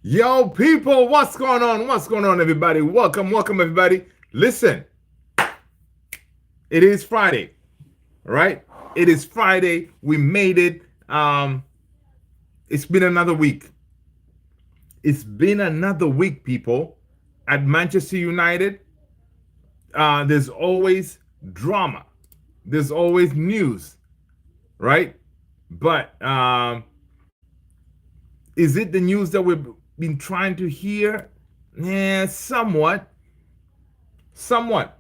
Yo, people, what's going on? What's going on, everybody? Welcome, everybody. Listen, it is Friday, all right? It is Friday. We made it. It's been another week. It's been another week, people. At Manchester United, there's always drama. There's always news, right? But is it the news that we've been trying to hear? Yeah, somewhat. Somewhat.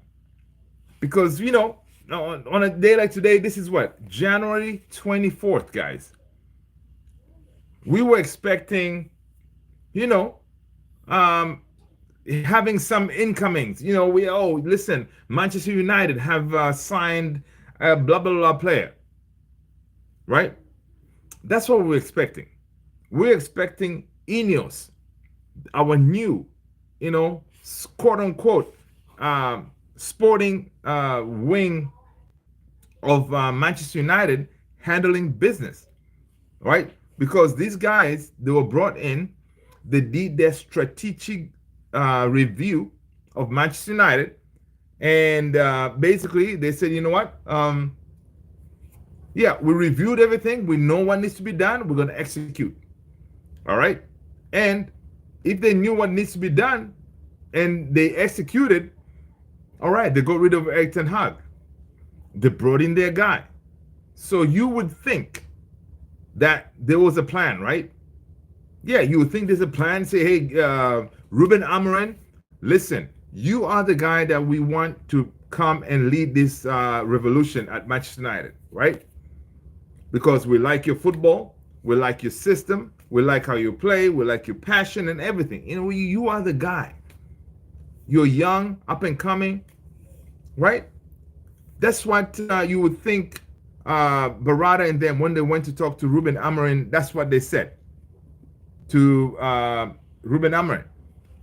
Because, on a day like today, this is what? January 24th, guys. We were expecting, you know, um, having some incomings. Listen, Manchester United have signed a blah, blah, blah player, right? That's what we're expecting. We're expecting Ineos, our new, quote unquote, sporting wing of Manchester United handling business, right? Because these guys, they were brought in, they did their strategic review of Manchester United, and basically they said, you know what? Yeah, we reviewed everything. We know what needs to be done. We're going to execute. All right. And if they knew what needs to be done and they executed, all right, they got rid of Eric Ten Hag. They brought in their guy. So you would think that there was a plan, right? Yeah, you would think there's a plan. Say, hey, Ruben Amorim, listen, you are the guy that we want to come and lead this revolution at Manchester United, right? Because we like your football, we like your system, we like how you play, we like your passion and everything. You are the guy. You're young, up and coming, right? That's what you would think Barada and them, when they went to talk to Ruben Amorim, that's what they said to Ruben Amorim.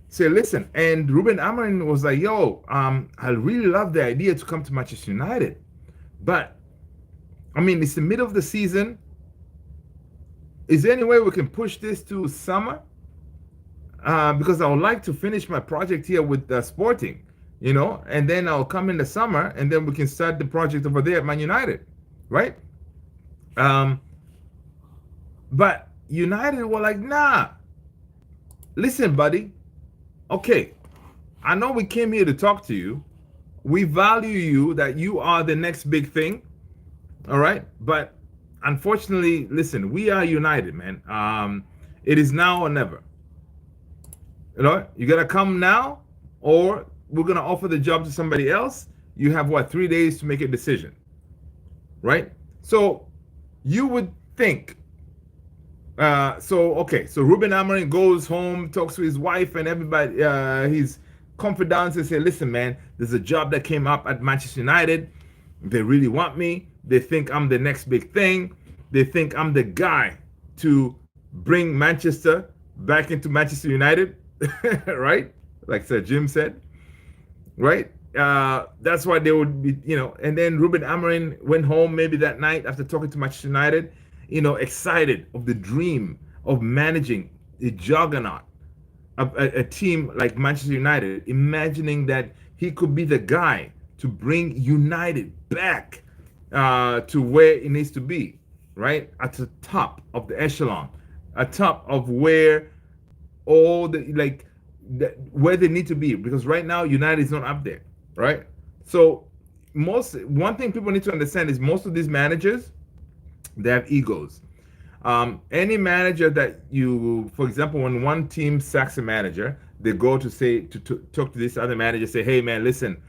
Say, listen, and Ruben Amorim was like, yo, I really love the idea to come to Manchester United. But, I mean, it's the middle of the season. Is there any way we can push this to summer? Because I would like to finish my project here with Sporting, and then I'll come in the summer, and then we can start the project over there at Man United, right? But United were like, nah. Listen, buddy. Okay, I know we came here to talk to you. We value you, that you are the next big thing, all right? But unfortunately, listen, we are United, man. It is now or never. You gotta come now, or we're gonna offer the job to somebody else. You have 3 days to make a decision, right? So you would think. So Ruben Amorim goes home, talks to his wife and everybody, his confidants, and say, listen, man, there's a job that came up at Manchester United. They really want me. They think I'm the next big thing. They think I'm the guy to bring Manchester back into Manchester United, right? Like Sir Jim said, right? That's why they would be, and then Ruben Amorim went home maybe that night after talking to Manchester United, excited of the dream of managing a juggernaut, a team like Manchester United, imagining that he could be the guy to bring United back to where it needs to be, right? At the top of the echelon, at top of where all where they need to be, because right now United is not up there, right? So one thing people need to understand is most of these managers, they have egos. Any manager that for example, when one team sacks a manager, they go to talk to this other manager, say, hey man, listen,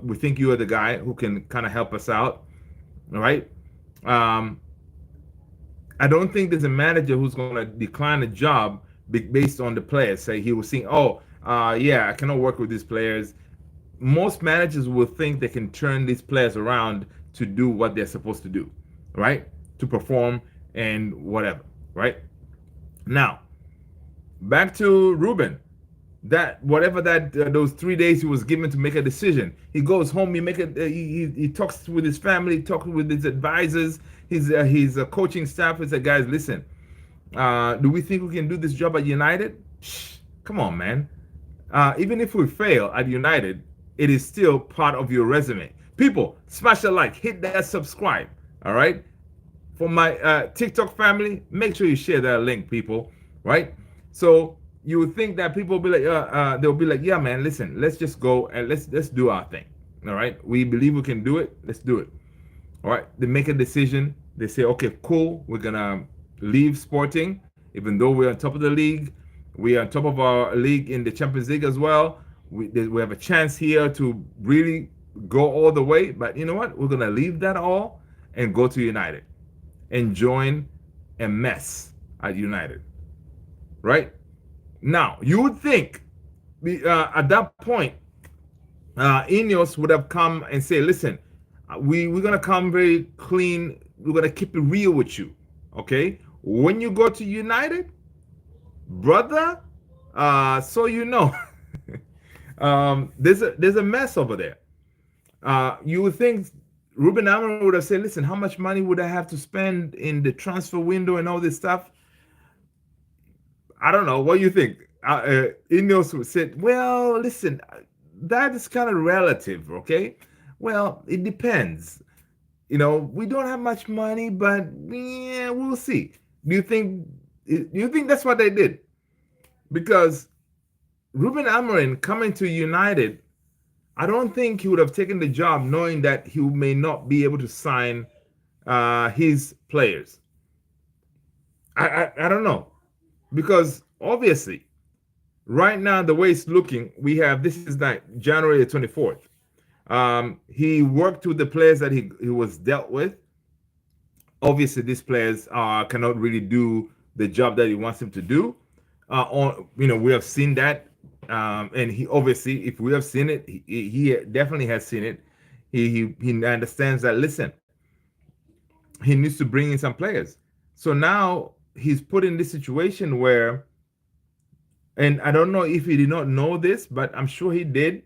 we think you are the guy who can kind of help us out, all right? I don't think there's a manager who's going to decline a job based on the players. Say he was saying, yeah, I cannot work with these players. Most managers will think they can turn these players around to do what they're supposed to do, right? To perform and whatever, right? Now, back to Ruben. That whatever that those 3 days he was given to make a decision, he goes home. He talks with his family, talks with his advisors, his coaching staff. He said, guys, listen, do we think we can do this job at United? Come on, man. Even if we fail at United, it is still part of your resume. People, smash a like, hit that subscribe. All right. For my TikTok family, make sure you share that link, people. Right. So you would think that people will be like, they'll be like, yeah, man, listen, let's just go and let's do our thing. All right. We believe we can do it. Let's do it. All right. They make a decision. They say, okay, cool. We're gonna leave Sporting, even though we're on top of the league. We are on top of our league in the Champions League as well. We have a chance here to really go all the way. But you know what? We're gonna leave that all and go to United and join a mess at United. Right now, you would think at that point, Ineos would have come and say, "Listen, we're gonna come very clean. We're gonna keep it real with you, okay? When you go to United, brother, so you know, there's a mess over there. You would think Ruben Amorim would have said, "Listen, how much money would I have to spend in the transfer window and all this stuff?" I don't know. What do you think? Ineos said, "Well, listen, that is kind of relative, okay? Well, it depends. You know, we don't have much money, but yeah, we'll see." Do you think that's what they did? Because Ruben Amorim coming to United, I don't think he would have taken the job knowing that he may not be able to sign his players. I don't know, because obviously right now the way it's looking, we have, this is like January the 24th. He worked with the players that he was dealt with. Obviously, these players cannot really do the job that he wants them to do. We have seen that, and he obviously, if we have seen it, he definitely has seen it. He understands that. Listen, he needs to bring in some players. So now he's put in this situation where, and I don't know if he did not know this, but I'm sure he did,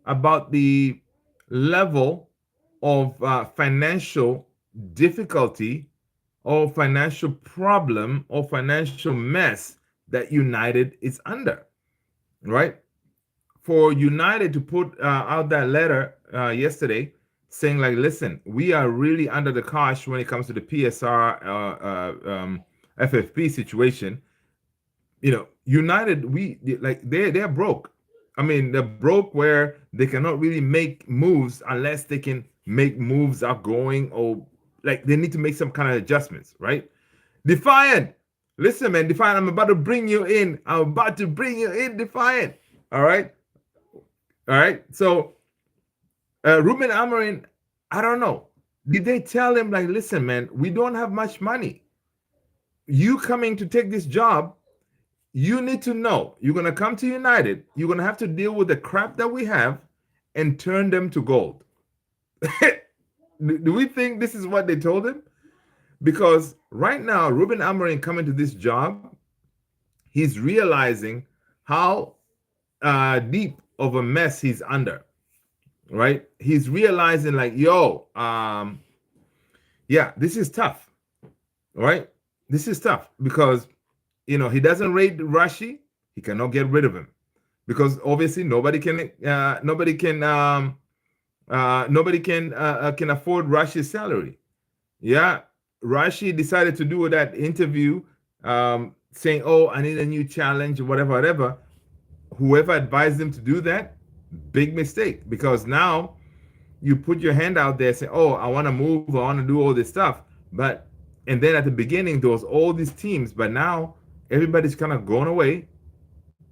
about the level of financial difficulty or financial problem or financial mess that United is under, right? For United to put out that letter yesterday saying like, listen, we are really under the cosh when it comes to the PSR FFP situation. You know, United, they're broke. I mean, they're broke where they cannot really make moves unless they can make moves outgoing, or like they need to make some kind of adjustments, right? Defiant, listen, man, Defiant, I'm about to bring you in. Defiant. All right. So, Ruben Amorim, I don't know. Did they tell him like, listen, man, we don't have much money. You coming to take this job, you need to know you're going to come to United. You're going to have to deal with the crap that we have and turn them to gold. Do we think this is what they told him? Because right now, Ruben Amorim coming to this job, he's realizing how deep of a mess he's under, right? He's realizing like, this is tough, right? This is tough because, he doesn't rate Rashi. He cannot get rid of him because obviously nobody can afford Rashi's salary. Yeah, Rashi decided to do that interview, saying, "Oh, I need a new challenge," or whatever. Whoever advised him to do that, big mistake, because now you put your hand out there, saying, "Oh, I want to move, I want to do all this stuff," and then at the beginning there was all these teams, but now everybody's kind of going away.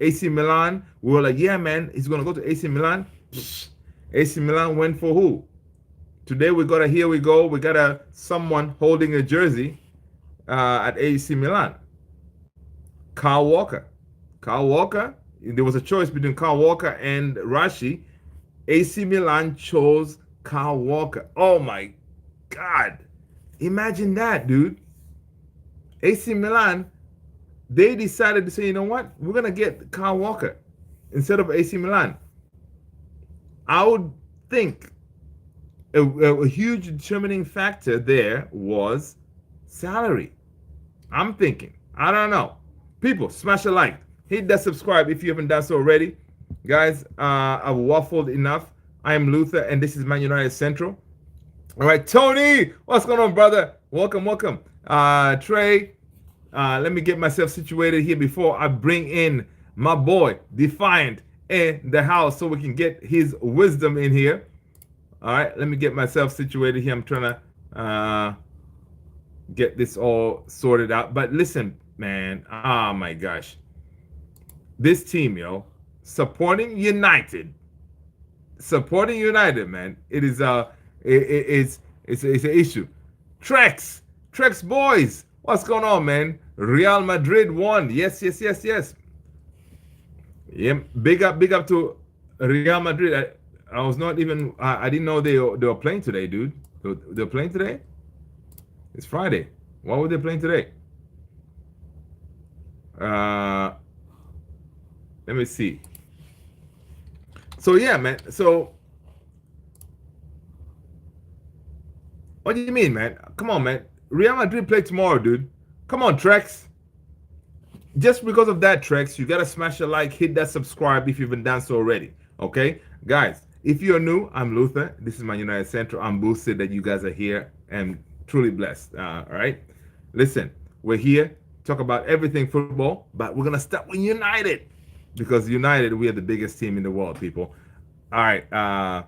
AC Milan, we were like, yeah, man, he's going to go to AC Milan. AC Milan went for who? Today we got someone holding a jersey at AC Milan. Kyle Walker. There was a choice between Kyle Walker and Rashi. AC Milan chose Kyle Walker. Oh my God. Imagine that, dude. AC Milan, they decided to say, you know what? We're going to get Kyle Walker instead of AC Milan. I would think a huge determining factor there was salary. I'm thinking. I don't know. People, smash a like. hit that subscribe if you haven't done so already. Guys, I've waffled enough. I am Luther, and this is Man United Central. All right, Tony, what's going on, brother? Welcome, welcome. Trey, let me get myself situated here before I bring in my boy, Defiant, in the house so we can get his wisdom in here. All right, let me get myself situated here. I'm trying to get this all sorted out. But listen, man, oh my gosh. This team, supporting United, man. It is it's an issue. Trex boys, what's going on, man? Real Madrid won. Yes. Yeah, big up to Real Madrid. I was not even. I didn't know they were playing today, dude. They're playing today. It's Friday. Why were they playing today? Let me see. So yeah, man. So what do you mean, man? Come on, man. Real Madrid play tomorrow, dude. Come on, Trex. Just because of that, Trex, you gotta smash a like, hit that subscribe if you haven't done so already. Okay, guys. If you're new, I'm Luther. This is Man United Central. I'm boosted that you guys are here and truly blessed. All right. Listen, we're here talk about everything football, but we're gonna start with United because United, we are the biggest team in the world, people. All right. Let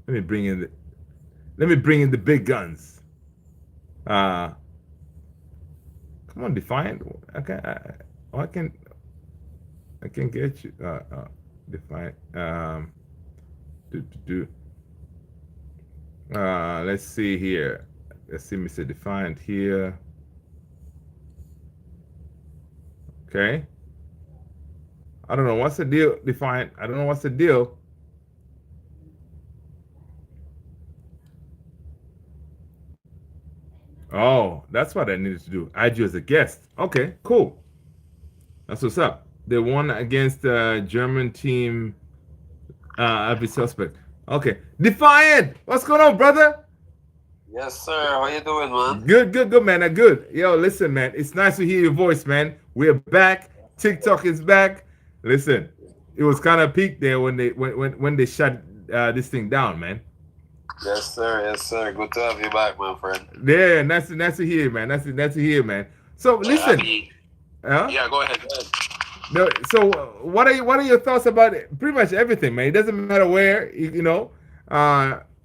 me bring in the big guns. Come on, Defiant. Okay, I can get you. Defiant. Let's see here. Let's see Mr. Defiant here. Okay. I don't know what's the deal, Defiant. I don't know what's the deal. Oh, that's what I needed to do. Add you as a guest. Okay, cool. That's what's up. They won against the German team. Every suspect. Okay, Defiant. What's going on, brother? Yes, sir. How you doing, man? Good, man. Good. Yo, listen, man. It's nice to hear your voice, man. We're back. TikTok is back. Listen, it was kind of peak there when they shut this thing down, man. Yes, sir. Yes, sir. Good to have you back, my friend. Yeah, nice to hear, man. Nice to hear, man. So listen. Yeah, go ahead. No, so what are your thoughts about pretty much everything, man? It doesn't matter where,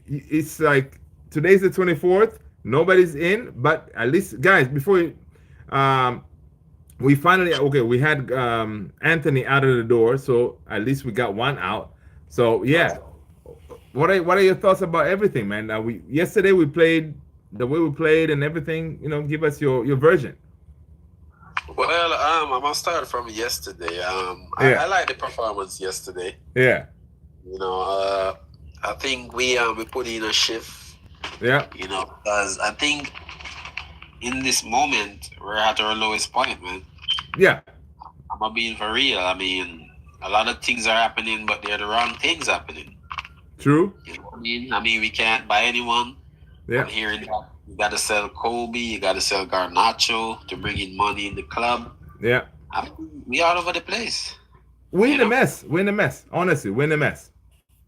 it's like today's the 24th. Nobody's in, but at least, guys, before we finally we had Anthony out of the door, so at least we got one out. So yeah, what are your thoughts about everything, man? Yesterday we played the way we played and everything. Give us your version. Well, I'm gonna start from yesterday. I like the performance yesterday. Yeah. I think we put in a shift. Yeah. Because I think in this moment we're at our lowest point, man. Yeah. I'm being for real. I mean, a lot of things are happening, but they're the wrong things happening. True. You know what I mean? I mean, we can't buy anyone. Yeah. I'm hearing that you got to sell Kobe, you got to sell Garnacho to bring in money in the club. Yeah. I mean, we all over the place. We're in a mess. We're in a mess. Honestly, we're in a mess.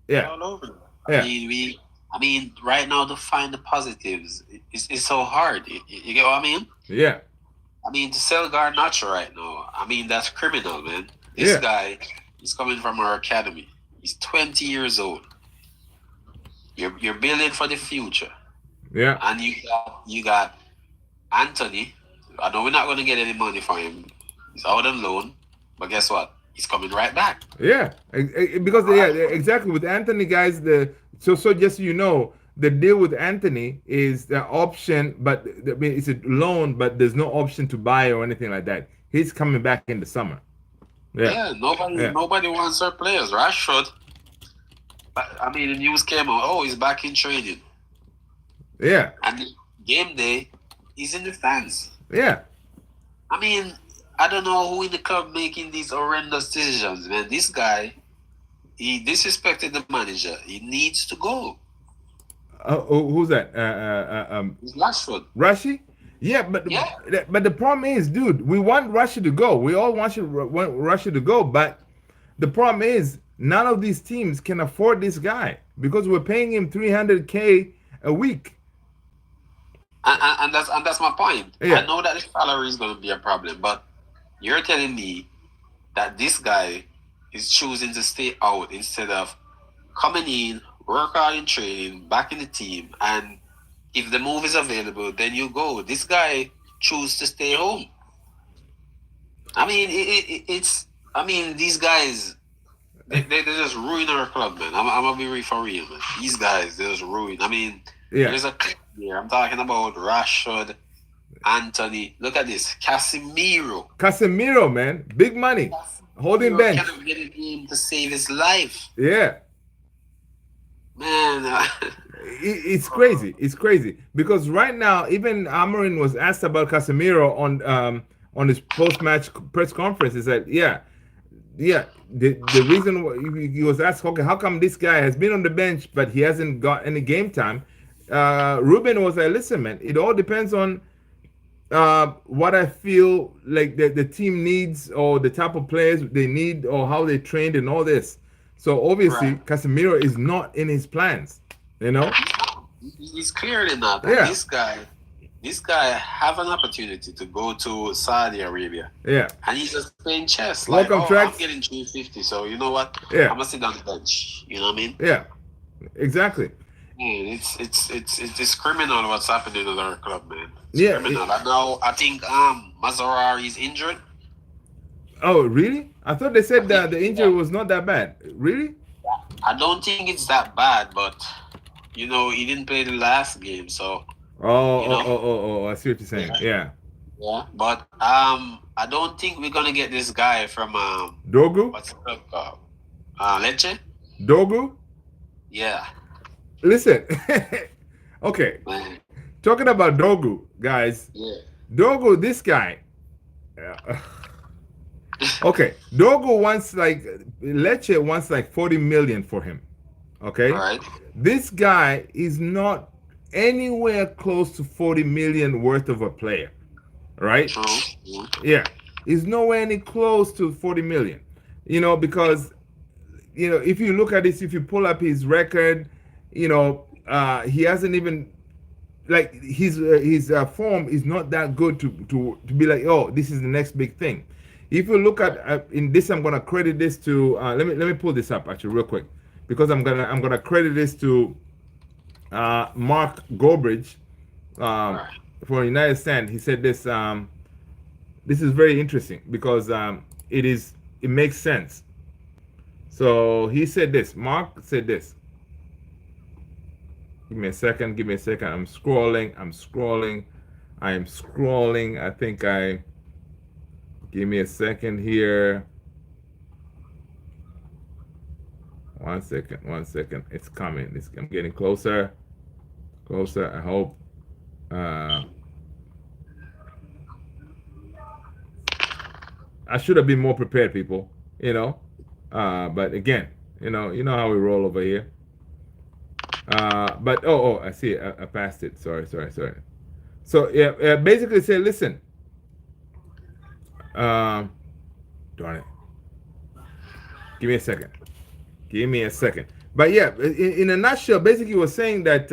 Yeah. All over. Yeah. I mean, right now to find the positives, it's so hard. You get what I mean? Yeah. I mean, to sell Garnacho right now, I mean, that's criminal, man. This guy is coming from our academy. He's 20 years old. You're building for the future. Yeah. And you got Anthony. I know we're not going to get any money for him. He's out on loan. But guess what? He's coming right back. Yeah. Because, exactly. With Anthony, guys, so just so you know, the deal with Anthony is the option, but it's a loan, but there's no option to buy or anything like that. He's coming back in the summer. Yeah, nobody wants our players. Rashford. I mean, the news came out. Oh, he's back in training. Yeah. And game day, he's in the stands. Yeah. I mean, I don't know who in the club making these horrendous decisions, man. This guy, he disrespected the manager. He needs to go. Who's that? It's Rashford. Rashi? Yeah, Yeah. but the problem is, dude, we want Russia to go. We all want Russia to go, but the problem is none of these teams can afford this guy because we're paying him 300K a week. And that's my point. I Yeah, know that the salary is going to be a problem, but you're telling me that this guy is choosing to stay out instead of coming in, work hard in training, back in the team, and if the move is available, then you go. This guy choose to stay home. I mean, it's. I mean, these guys, they just ruin our club, man. I'm gonna be real for real, man. These guys, they just ruin. I mean, yeah. there's a clip here. I'm talking about Rashford, Anthony. Look at this, Casemiro. Casemiro, man, big money, holding Casemiro bench. cannot get a game to save his life, Yeah, man. it's crazy. It's crazy because right now, even Amorin was asked about Casemiro on his post match press conference. He said, yeah. The reason he was asked, okay, how come this guy has been on the bench but he hasn't got any game time? Ruben was like, listen, man, it all depends on what I feel like the team needs or the type of players they need or how they trained and all this. So obviously, Right. Casemiro is not in his plans. You know? He's clearly not. And Yeah, this guy have an opportunity to go to Saudi Arabia, yeah. and he's just playing chess. Like, Welcome oh, I'm tracks. getting 350, so you know what? I'm Yeah, gonna sit on the bench. You know what I mean? yeah. Exactly. Man, it's criminal what's happening at our club, man. It's Yeah. criminal. And now I think Mazarari is injured. Oh, really? I thought they I said that think the injury yeah. was not that bad. Really? I don't think it's that bad, but he didn't play the last game, so Oh, you know. I see what you're saying. Yeah. Yeah. But I don't think we're gonna get this guy from Dorgu? what's it called? Lecce? Dorgu? Yeah. Listen. Okay. Man. Talking about Dorgu, guys. Yeah. Dorgu, this guy. uh, Okay. Dorgu wants like Lecce wants like 40 million for him. All Okay. right. This guy is not anywhere close to 40 million worth of a player. Right? True. True. Yeah. He's nowhere any close to 40 million. Because if you look at this, if you pull up his record, he hasn't even like his form is not that good to be like, oh, this is the next big thing. If you look at in this, I'm gonna credit this to let me pull this up actually real quick because I'm gonna credit this to Mark Gobridge All um, right. for United Stand. He said this. This is very interesting because it makes sense. So he said this. Mark said this. Give me a second. Give me a second. I'm scrolling. I am scrolling. I think I. Give me a second here. One second. One second. It's coming. I'm getting closer. Closer. I hope. Uh, I should have been more prepared, people. But again, you know how we roll over here. But I see it. I passed it. Sorry. So yeah, basically say, listen. Um, darn it. Give me a second. Give me a second. But yeah, in a nutshell, basically, was saying that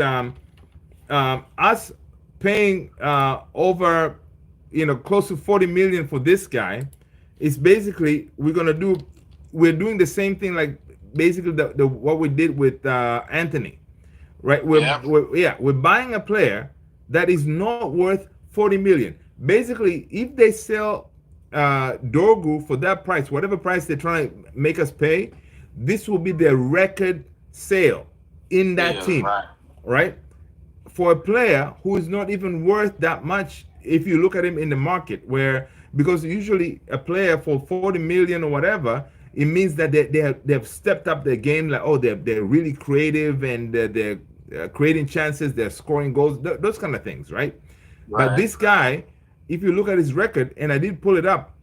us paying over, close to 40 million for this guy is basically we're doing the same thing like basically the what we did with Anthony, right? Yeah. We're buying a player that is not worth 40 million. Basically, if they sell Dorgu for that price, whatever price they're trying to make us pay, this will be their record sale in that Yeah. team, Right. right? For a player who is not even worth that much if you look at him in the market, because usually a player for 40 million or whatever, it means that they've stepped up their game, like, oh, they're really creative and they're creating chances, they're scoring goals, those kind of things, right? But Right. this guy, if you look at his record, and I did pull it up,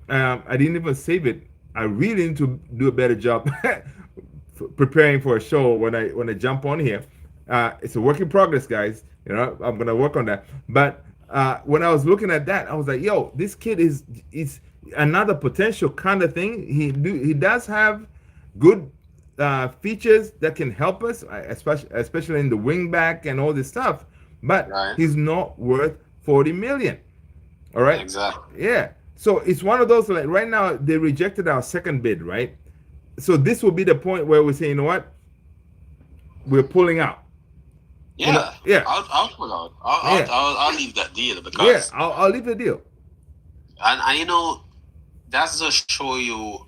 I didn't even save it. I really need to do a better job preparing for a show when I jump on here. It's a work in progress, guys. I'm gonna work on that. But when I was looking at that, I was like, yo, this kid is another potential kind of thing. He does have good features that can help us, especially in the wing back and all this stuff. But Right. he's not worth 40 million. All right. Exactly. Yeah. So it's one of those, like right now they rejected our second bid, right? So this will be the point where we say, you know what, we're pulling out. You know, Yeah. yeah, I'll pull out. yeah, I'll leave that deal yeah. because I'll leave the deal. and you know that's just show you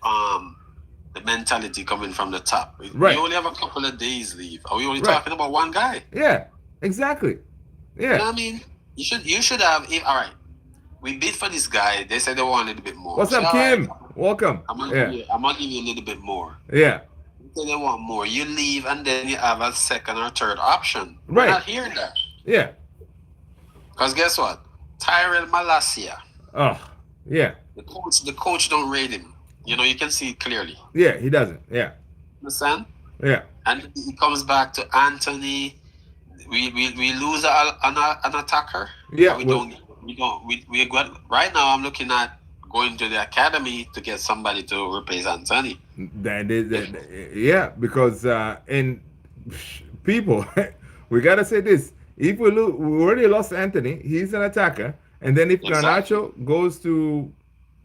the mentality coming from the top. We Right. only have a couple of days leave. Are we only Right. talking about one guy? Yeah. Exactly. You know Yeah. what I mean? You should have all right. We bid for this guy. They said they want a little bit more. What's Say, up, all right, Kim? Welcome. I'm gonna Yeah. give you a little bit more. Yeah. They say they want more. You leave and then you have a second or third option. Right. We're not hearing that. Yeah. Because guess what? Tyrell Malacia, Oh. Yeah. the coach don't rate him. You know, you can see it clearly. Yeah. He doesn't. Yeah. Understand? Yeah. And he comes back to Anthony. We lose an attacker. Yeah. We got right now. I'm looking at going to the academy to get somebody to replace Anthony. Yeah. Because and people, we gotta say this. If we already lost Anthony. He's an attacker. And then if Exactly. Garnacho goes to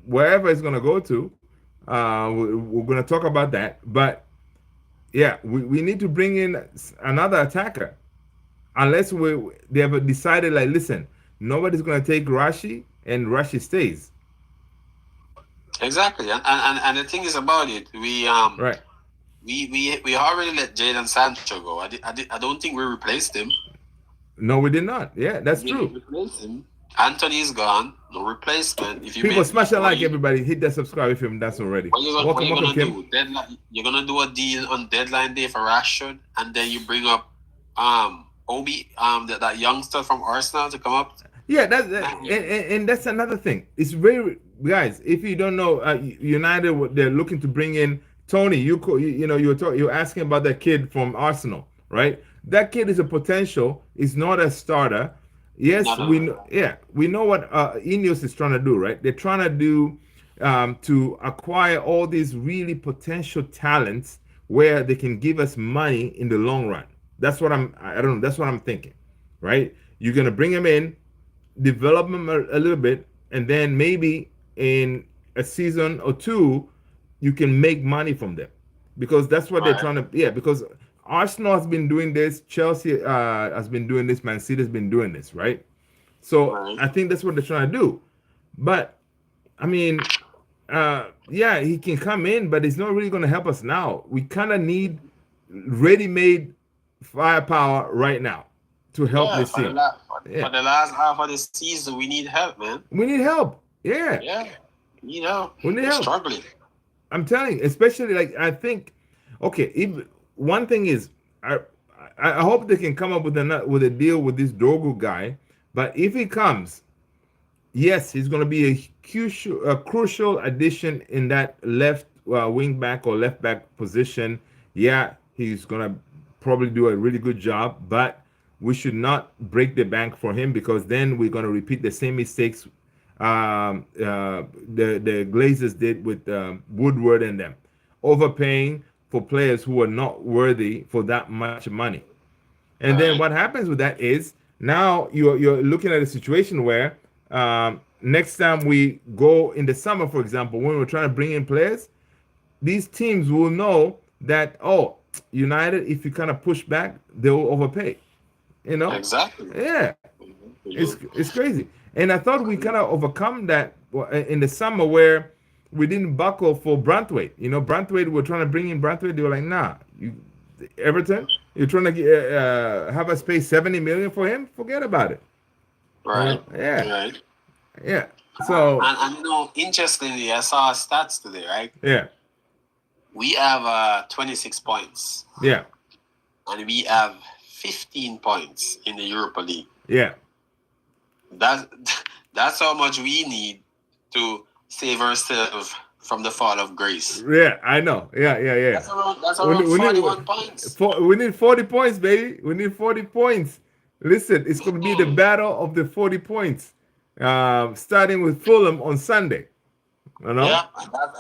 wherever he's gonna go to, we're gonna talk about that. But yeah, we need to bring in another attacker, unless they have decided like, listen, nobody's gonna take Rashi and Rashi stays. Exactly. And the thing is about it, Right. we already let Jadon Sancho go. I don't think we replaced him. No, we did not. Yeah, that's We didn't true. replace him. Anthony's gone. No replacement. If you People make, smash that what like, you, everybody. Hit that subscribe if you that's already. what you Welcome, welcome, gonna Kim. do? Deadline. You're gonna do a deal on deadline day for Rashford, and then you bring up Obi that youngster from Arsenal to come up. Yeah, and that's another thing. It's very, guys. If you don't know, United, they're looking to bring in Tony. You know you're asking about that kid from Arsenal, right? That kid is a potential. Is not a starter. Yes, No, no, we no. know. Yeah, we know what Ineos is trying to do, right? They're trying to do to acquire all these really potential talents where they can give us money in the long run. That's what I don't know. That's what I'm thinking, right? You're gonna bring them in, develop them a little bit, and then maybe in a season or two, you can make money from them, because that's what they're Right. trying to. Yeah, because Arsenal has been doing this, Chelsea has been doing this, Man City has been doing this, right? So Right. I think that's what they're trying to do. But I mean, yeah, he can come in, but it's not really going to help us now. We kind of need ready-made firepower right now to help Yeah, this team. for Yeah, the last half of the season, we need help, man. we need help. Yeah, Yeah, we need help. we need We're help. struggling. I'm telling you, especially like I think, okay, if one thing is, I hope they can come up with a deal with this Dorgu guy. But if he comes, yes, he's going to be a crucial addition in that left wing back or left back position. Yeah, he's going to probably do a really good job, but we should not break the bank for him, because then we're going to repeat the same mistakes the Glazers did with Woodward and them, overpaying for players who are not worthy for that much money. And then Right. what happens with that is now you're looking at a situation where next time we go in the summer, for example, when we're trying to bring in players, these teams will know that, oh, United, if you kind of push back, they will overpay. You know? Exactly. Yeah, it's crazy. And I thought we kind of overcome that in the summer, where we didn't buckle for Brantwaite. You know, Brantwaite, we're trying to bring in Brantwaite. They were like, nah, Everton, you're trying to have us pay 70 million for him? Forget about it. Right. Yeah, Right. yeah. So And you know, interestingly, I saw stats today, right? yeah, We have 26 points, yeah, and we have 15 points in the Europa League. yeah, That that's how much we need to save ourselves from the fall of grace. yeah. I know. Yeah, yeah, yeah. That's around 41 points. We need 40 points, baby. We need 40 points. Listen, it's going to be the battle of the 40 points, starting with Fulham on Sunday. You know? Yeah,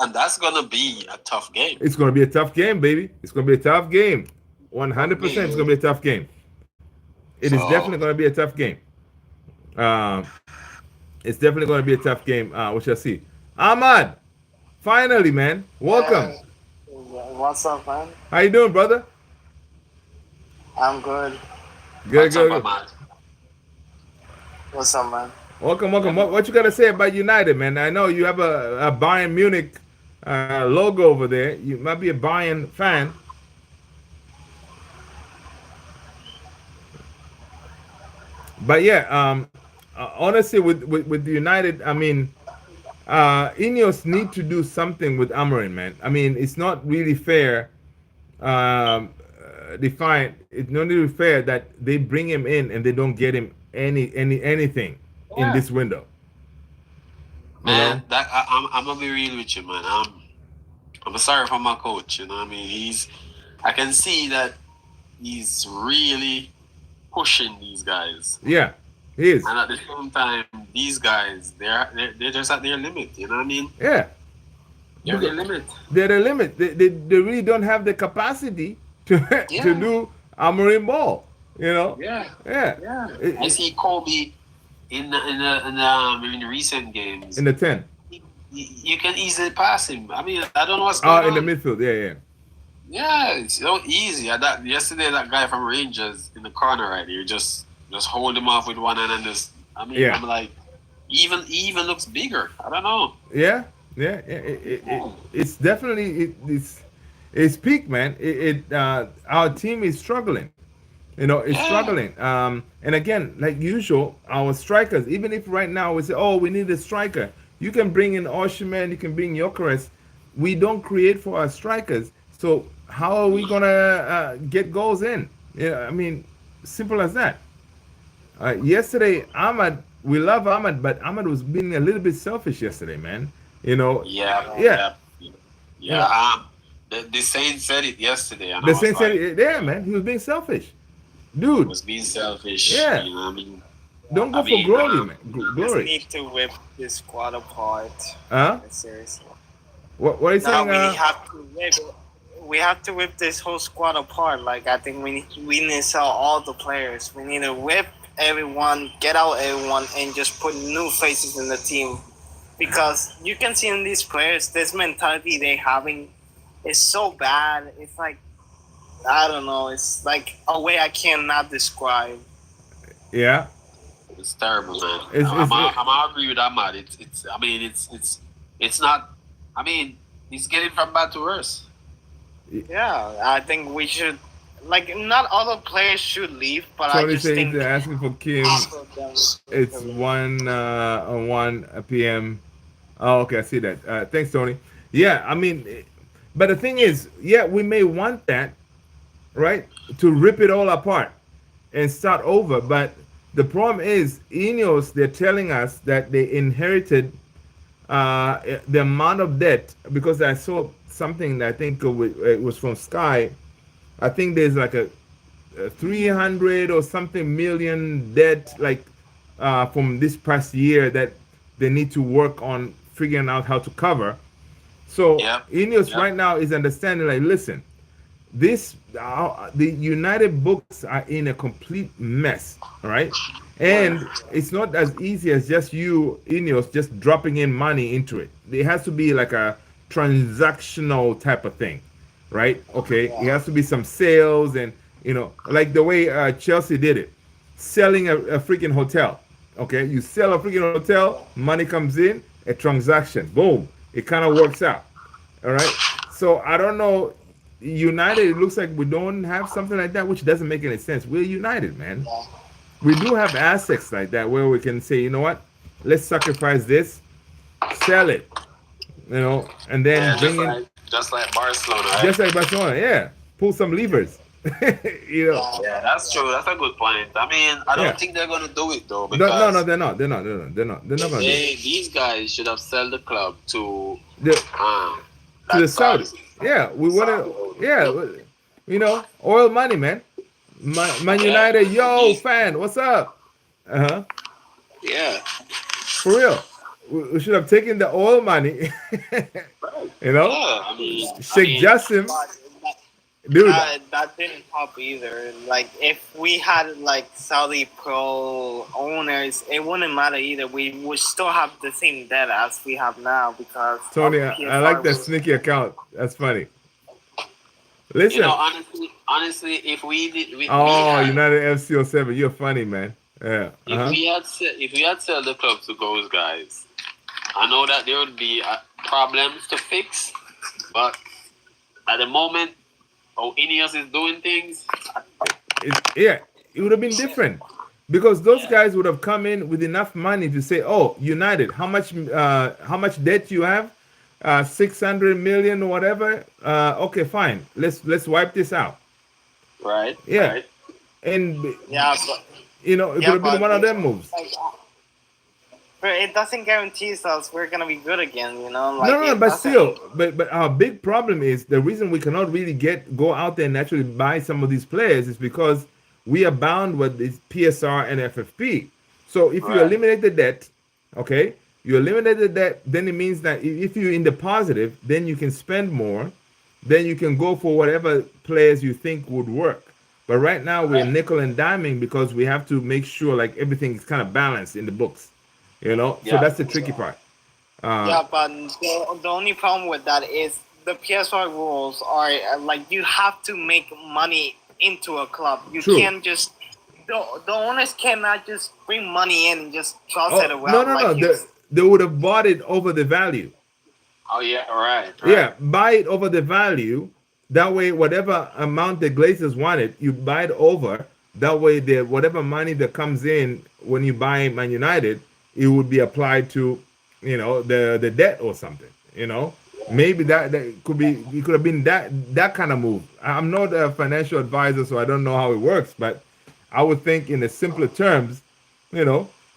and that's gonna be a tough game. It's going to be a tough game, baby. It's going to be a tough game. 100% it's going to be a tough game. It is definitely So going to be a tough game. Um, it's definitely going to be a tough game. We shall see. Ahmad, finally, man, welcome. What's up, man? How you doing, brother? I'm good. Good, what's up, good. man? What's up, man? Welcome, welcome. What you got to say about United, man? I know you have a Bayern Munich logo over there. You might be a Bayern fan. But yeah, honestly, with the United, I mean, Ineos need to do something with Amorim, man. I mean, it's not really fair. It's not really fair that they bring him in and they don't get him anything in this window. Man, I'm gonna be real with you, man. I'm sorry for my coach. You know what I mean? I can see that he's really pushing these guys. Yeah, he is. And at the same time, these guys, they're just at their limit. You know what I mean? Yeah, they're their limit. They're the limit. They really don't have the capacity to do Amorim ball. You know? Yeah. I see Kobe in the recent games. In the 10. You can easily pass him. I mean, I don't know what's going on. In the midfield, yeah. Yeah, it's so easy. Yesterday, that guy from Rangers in the corner right here, just hold him off with one hand and just. I mean, I'm like, he even looks bigger. I don't know. Yeah. It's definitely it's peak, man. Our team is struggling. You know, it's struggling. And again, like usual, our strikers. Even if right now we say, "Oh, we need a striker," you can bring in Osimhen, you can bring Gyökeres. We don't create for our strikers. So how are we gonna get goals in? Yeah, I mean, simple as that. Yesterday, Ahmad, we love Ahmad, but Ahmad was being a little bit selfish yesterday, man. You know. Yeah. The Saints said it yesterday. And the Saints said it. Yeah, man, he was being selfish, dude. He was being selfish. Yeah. You know what I mean? Don't go for glory, man. Glory. We need to whip this squad apart. Seriously. What are you saying? We have to whip this whole squad apart. Like, I think we need to sell all the players. We need to whip everyone, get out everyone, and just put new faces in the team. Because you can see in these players, this mentality they having is so bad. It's like, I don't know. It's like a way I cannot describe. Yeah. It's terrible, man. I'm agree with Ahmad. It's not. I mean, it's getting from bad to worse. Yeah, I think we should. Like, not all the players should leave, but Tony I just think they're asking for Kim. It's 1 p.m. Oh, okay, I see that. Thanks, Tony. Yeah, I mean, but the thing is, we may want that, right, to rip it all apart and start over. But the problem is, Ineos, they're telling us that they inherited the amount of debt, because I saw something that I think it was from Sky. I think there's like a 300 or something million debt, like from this past year, that they need to work on figuring out how to cover. So Ineos right now is understanding, like, listen, the United books are in a complete mess, right? And it's not as easy as just you, Ineos, just dropping in money into it. It has to be like a transactional type of thing, right? Okay, it has to be some sales, and like the way Chelsea did it, selling a freaking hotel. Okay, you sell a freaking hotel, money comes in, a transaction, boom, it kind of works out. All right, so I don't know, United, it looks like we don't have something like that, which doesn't make any sense. We're United, man. We do have assets like that where we can say, you know what, let's sacrifice this, sell it, and then bring in. Just like Barcelona. Right? Just like Barcelona, yeah. Pull some levers. Yeah, that's true. That's a good point. I mean, I don't think they're gonna do it though. Because no, they're not. They're not gonna do it. These guys should have sold the club to the Saudis. Yeah, we want to. Yeah, oil money, man. Man United, yo, fan, what's up? Uh-huh. Yeah. For real. We should have taken the oil money. You know? Yeah. I Sheikh mean, Jassim, But dude. that didn't help either. Like if we had like Saudi pro owners, it wouldn't matter either. We would still have the same debt as we have now because of Tony, I like PSR that rules. sneaky account. That's funny. you know, Listen. honestly, if we did, we Oh, had, United FC07. You're funny, man. Yeah. Uh-huh. if we had sold the club to those guys, I know that there would be problems to fix, but at the moment, how Ineos is doing things, Yeah, it would have been different because those guys would have come in with enough money to say, "Oh, United, how much debt you have? 600 million or whatever. Okay, fine. Let's wipe this out." right? Yeah, Right. and Yeah, but it could have been one of them moves. but it doesn't guarantee us we're gonna be good again. You know, like No, it but doesn't. still, but our big problem is the reason we cannot really go out there and actually buy some of these players is because we are bound with this PSR and FFP. So if you Right. eliminate the debt, okay, you eliminate the debt, then it means that if you're in the positive, then you can spend more, then you can go for whatever players you think would work. But right now we're nickel and diming because we have to make sure like everything is kind of balanced in the books, you know. So Yeah. that's the tricky part. Yeah, but the only problem with that is the PSY rules are like you have to make money into a club. You True. can't just the owners cannot just bring money in and just toss it Oh, around. no, no, like no. They would have bought it over the value. Oh yeah, right. Yeah, buy it over the value. That way, whatever amount the Glazers wanted, you buy it over. That way, the whatever money that comes in when you buy Man United, it would be applied to, the debt or something. Maybe that could be. It could have been that kind of move. I'm not a financial advisor, so I don't know how it works, but I would think in the simpler terms,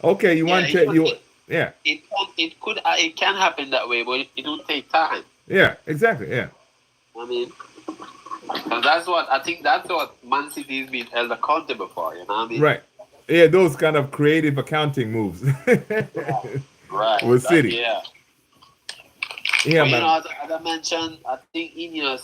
okay, you want to yeah. It can happen that way, but it will take time. Yeah, exactly. Yeah. I mean, and that's what I think. That's what Man City is being held accountable for. You know what I mean? Right. Yeah, those kind of creative accounting moves. Right. With City. Yeah. Yeah, But, man. as I mentioned, I think Ineos,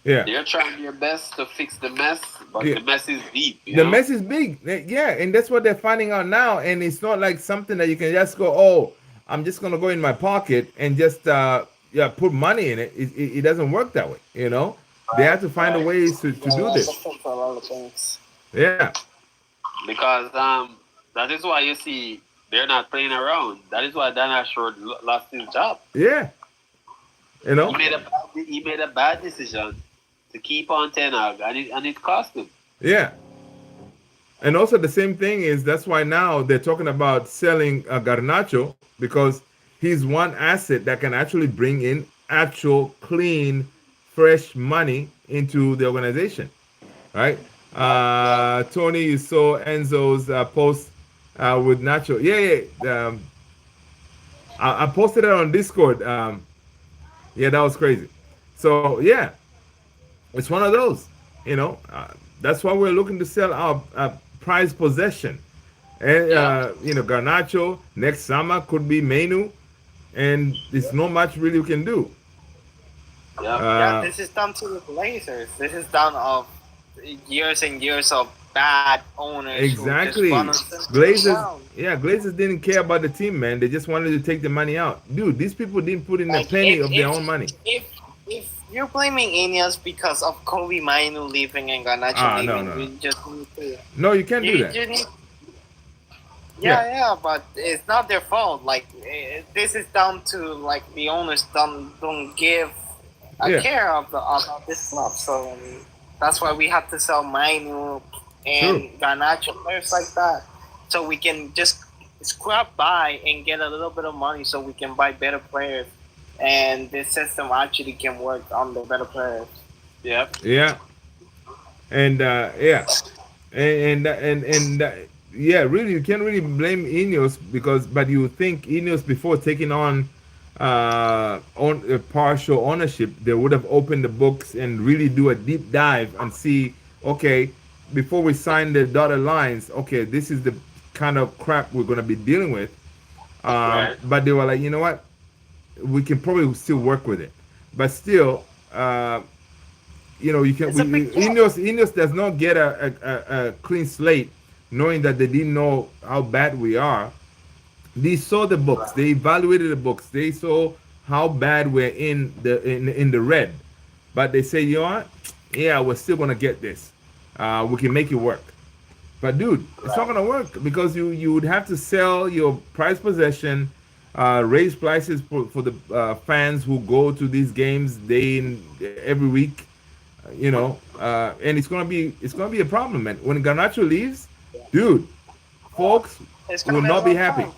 Yeah. they're trying their best to fix the mess, but Yeah. the mess is deep. The mess is big. Yeah, and that's what they're finding out now. And it's not like something that you can just go, oh, I'm just gonna go in my pocket and just put money in it. It doesn't work that way, They have to find a ways to do this. for a lot of things. Yeah. Because that is why you see they're not playing around. That is why Garnacho lost his job. Yeah. He made a bad decision to keep on Ten Hag, and it cost him. Yeah. And also the same thing is that's why now they're talking about selling Garnacho because he's one asset that can actually bring in actual clean, fresh money into the organization, right? Tony, you saw Enzo's post with Nacho. Yeah. I posted it on Discord. Yeah, that was crazy. So yeah, it's one of those. That's why we're looking to sell our prized possession. And Garnacho next summer could be Menu, and there's not much really we can do. Yeah. This is down to the Blazers. This is down of years and years of bad owners. Exactly. Glazers didn't care about the team, man. They just wanted to take the money out. Dude, these people didn't put in a penny of their own money. If you're blaming Ineos because of Kobe Mainu leaving and Garnacho leaving, no. you just need to. No, you can't do that. Yeah, but it's not their fault. Like this is down to like the owners don't give a care about this club. So that's why we have to sell Mainu and Garnacho players like that, so we can just scrap by and get a little bit of money, so we can buy better players, and this system actually can work on the better players. Yeah. Yeah. And really, you can't really blame Ineos but you think Ineos before taking on partial ownership, they would have opened the books and really do a deep dive and see, okay, before we sign the dotted lines, okay, this is the kind of crap we're gonna be dealing with. Right. But they were like, you know what, we can probably still work with it, but still, you can. It's a big job. Ineos does not get a clean slate, knowing that they didn't know how bad we are. They saw the books, they evaluated the books, they saw how bad we're in the red, but they say, you know what, yeah, we're still gonna get this. We can make it work. But dude, it's not gonna work because you would have to sell your prized possession, raise prices for the fans who go to these games every week, and it's gonna be a problem, man. When Garnacho leaves, dude, folks It's will gonna be a not be long happy. time.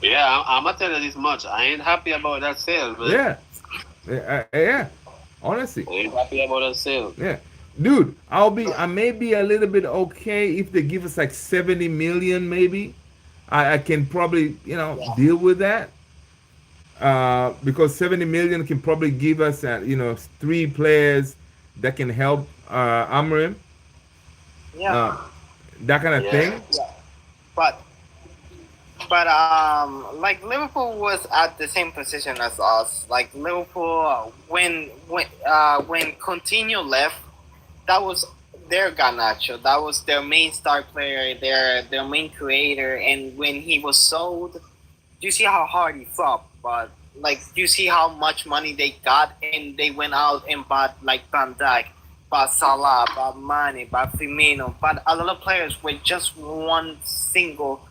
Yeah, I'm gonna tell you this much. I ain't happy about that sale, man. Yeah, honestly, I ain't happy about that sale. yeah, dude. I may be a little bit okay if they give us like 70 million, maybe. I can probably deal with that. Because 70 million can probably give us 3 players that can help Amorim, Yeah, that kind of Yeah. thing. but like Liverpool was at the same position as us. Like Liverpool, when Coutinho left, that was their Garnacho. That was their main star player, their main creator. And when he was sold, you see how hard he fought. But like you see how much money they got, and they went out and bought like Van Dijk, bought Salah, bought Mane, bought Firmino, but a lot of players with just one single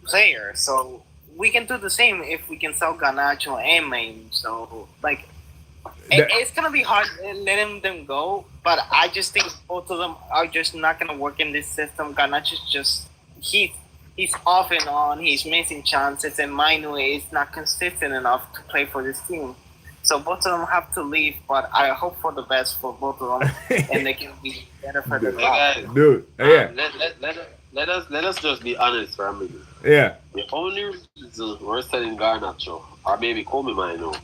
player. So we can do the same if we can sell Garnacho and Main. So like it's gonna be hard letting them go, but I just think both of them are just not gonna work in this system. Garnacho's just he's off and on. He's missing chances, and Mainu is not consistent enough to play for this team. So both of them have to leave, but I hope for the best for both of them, and they can be better for the Hey, club. guys, Dude, yeah, let us just be honest for a minute. yeah, The only reason we're selling Garnacho, or maybe Kobe might know,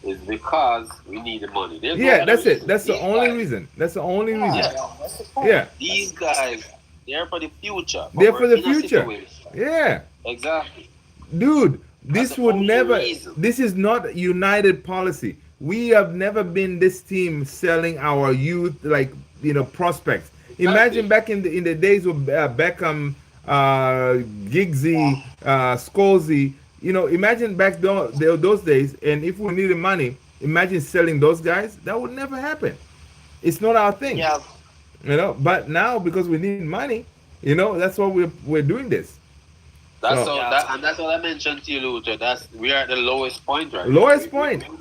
is because we need the money. There's no yeah. other That's it. reason. That's the These only guys- reason. That's the only reason. That's the point. Yeah, These guys, they're for the future. but They're we're for the in a future. situation. yeah. Exactly. Dude, this the would only never. reason. This is not United policy. We have never been this team selling our youth like prospects. Imagine back in the days of Beckham, Giggsy, Scholesy. Imagine back those days. And if we needed money, imagine selling those guys. That would never happen. It's not our thing. Yeah, But now because we need money, that's why we're doing this. That's So- and that's what I mentioned to you, Luther. We are at the lowest point right now.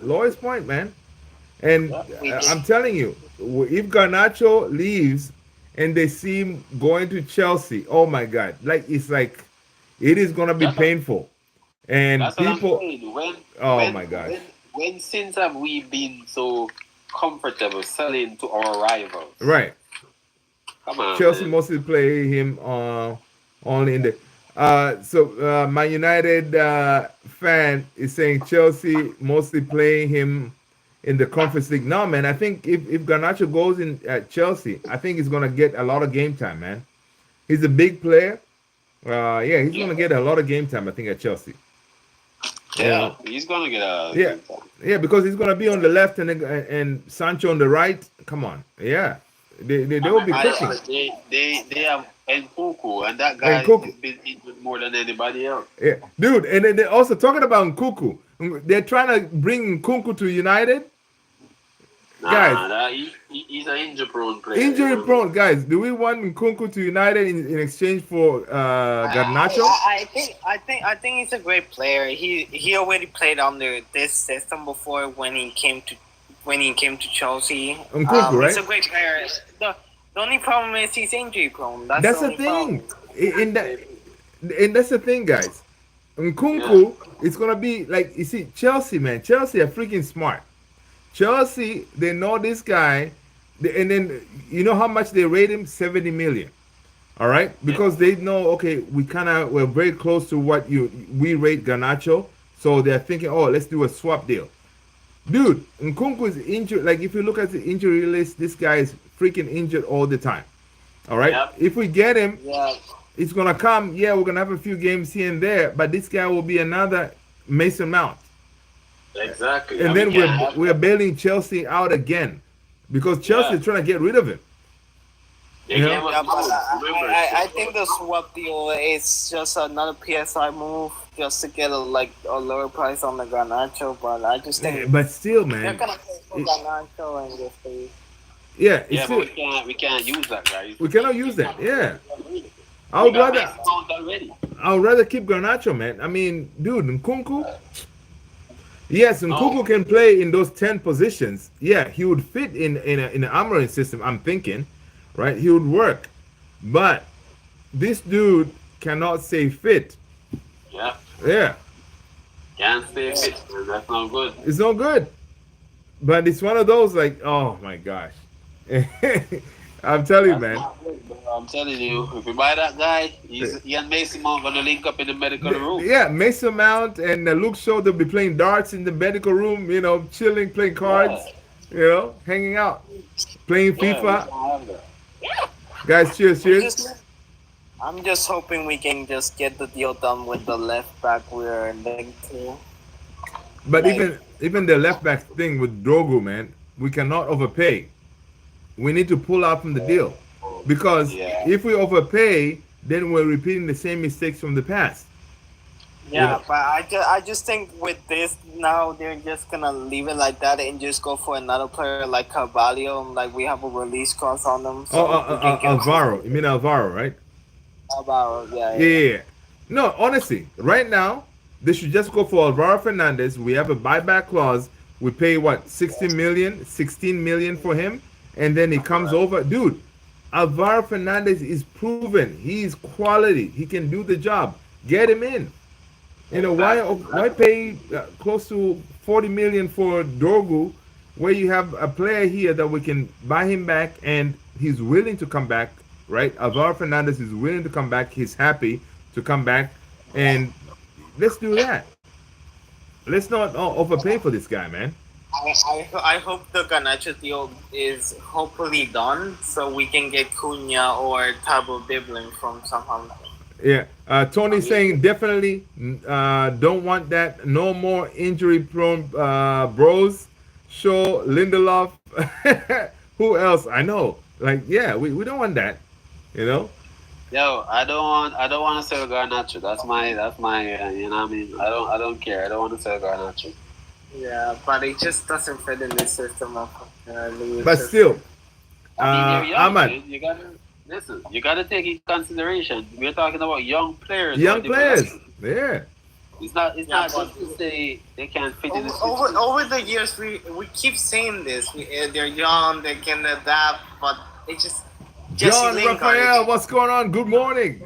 Lowest point, man. And I'm telling you, if Garnacho leaves and they see him going to Chelsea, oh my God, it is gonna be That's- painful. And That's what people, I'm saying. Oh my God. When since have we been so comfortable selling to our rivals? right? Come on, Chelsea man. mostly play him only in the. My United fan is saying Chelsea mostly playing him in the Conference League. No, man, I think if Garnacho goes in at Chelsea, I think he's gonna get a lot of game time, man. He's a big player. He's gonna get a lot of game time, I think, at Chelsea. Yeah, he's gonna get a Yeah, because he's gonna be on the left and Sancho on the right. Come on, yeah, they will be cooking. They have Nkunku, and that guy Nkunku. has been injured more than anybody else. Yeah, dude, and then they're also talking about Nkunku. They're trying to bring Nkunku to United. Guys. He's an injury-prone player. Injury prone, guys. Do we want Nkunku to United in exchange for Garnacho? I think he's a great player. He already played under this system before when he came to Chelsea. Nkunku, right? He's a great player. The only problem is he's injury prone. That's the only thing. problem. And that's the thing, guys. Nkunku is gonna be like, you see, Chelsea, man. Chelsea are freaking smart. Chelsea, they know this guy, and then you know how much they rate him? 70 million. All right, because they know, okay, we're very close to what we rate Garnacho, so they're thinking, oh, let's do a swap deal. Dude, Nkunku is injured. Like, if you look at the injury list, this guy is freaking injured all the time. All right? Yep. If we get him, Yeah. it's going to come. Yeah, we're going to have a few games here and there, but this guy will be another Mason Mount. Exactly. And then we're bailing Chelsea out again because Chelsea is trying to get rid of him. They Yeah. gave us Yeah, but moves. Remember, I think the swap deal is just another PSI move just to get a lower price on the Garnacho. But I just think But still, they're man. gonna pay for Garnacho and just leave. Yeah, it's yeah, still, but we can't use that, guys. we cannot use that. Yeah. I We would got rather Mason Mount already. I would rather keep Garnacho, man. I mean, dude, Nkunku. Yes, Nkunku can play in those 10 positions. Yeah, he would fit in an armoring system, I'm thinking. Right? He would work. But this dude cannot stay fit. Yeah, Yeah. can't stay fit, man. That's not good. It's no good. But it's one of those like, oh my gosh. I'm telling you, That's man. not good, bro. I'm telling you, if you buy that guy, he and Mason Mount gonna link up in the medical room. Yeah, Mason Mount and Luke Shaw, they'll be playing darts in the medical room, you know, chilling, playing cards, you know, hanging out, playing Yeah, FIFA. we can't have that. Guys, cheers. I'm just hoping we can just get the deal done with the left back we're linked to. But even the left back thing with Dorgu, man, we cannot overpay. We need to pull out from the deal. Because if we overpay, then we're repeating the same mistakes from the past. Yeah, but I just think with this now they're just gonna leave it like that and just go for another player like Carvalho. Like we have a release cost on them. So we can get Alvaro. You mean Alvaro, right? Alvaro, yeah. Yeah. No, honestly, right now, they should just go for Alvaro Fernandez. We have a buyback clause. We pay what, 16 million for him, and then he comes over. Dude, Alvaro Fernandez is proven. He is quality. He can do the job. Get him in. You know, why pay close to 40 million for Dorgu, where you have a player here that we can buy him back and he's willing to come back, right? Alvaro Fernandez is willing to come back. He's happy to come back, and let's do that. Let's not overpay for this guy, man. I hope the Garnacho deal is hopefully done so we can get Cunha or Tabo Biblin from somehow. Yeah. Tony saying definitely don't want that. No more injury prone bros. Show Lindelof. Who else? I know. Like, yeah, we don't want that. You know? Yo, I don't want to sell Garnacho. That's my you know what I mean? I don't care. I don't want to sell Garnacho. Yeah, but it just doesn't fit in this system. But still, I mean, you're young, Ahmad. man. You gotta listen. You gotta take in consideration. We're talking about young players. Young players. Yeah. It's not just to say they can't fit in the system. Over the years, we keep saying this. They're young, they can adapt, but it just. John Raphael, what's going on? Good morning.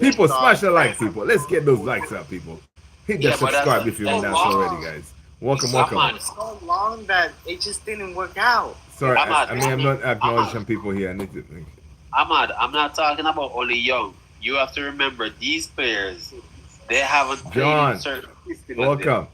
People, smash the like, people. Let's get those likes up, people. Hit that subscribe if you haven't done so already, guys. Welcome. It's so long that it just didn't work out. Sorry, I mean, I'm not acknowledging people here. I need to think. Ahmad, I'm not talking about only young. You have to remember these players. They haven't played in certain systems. Welcome.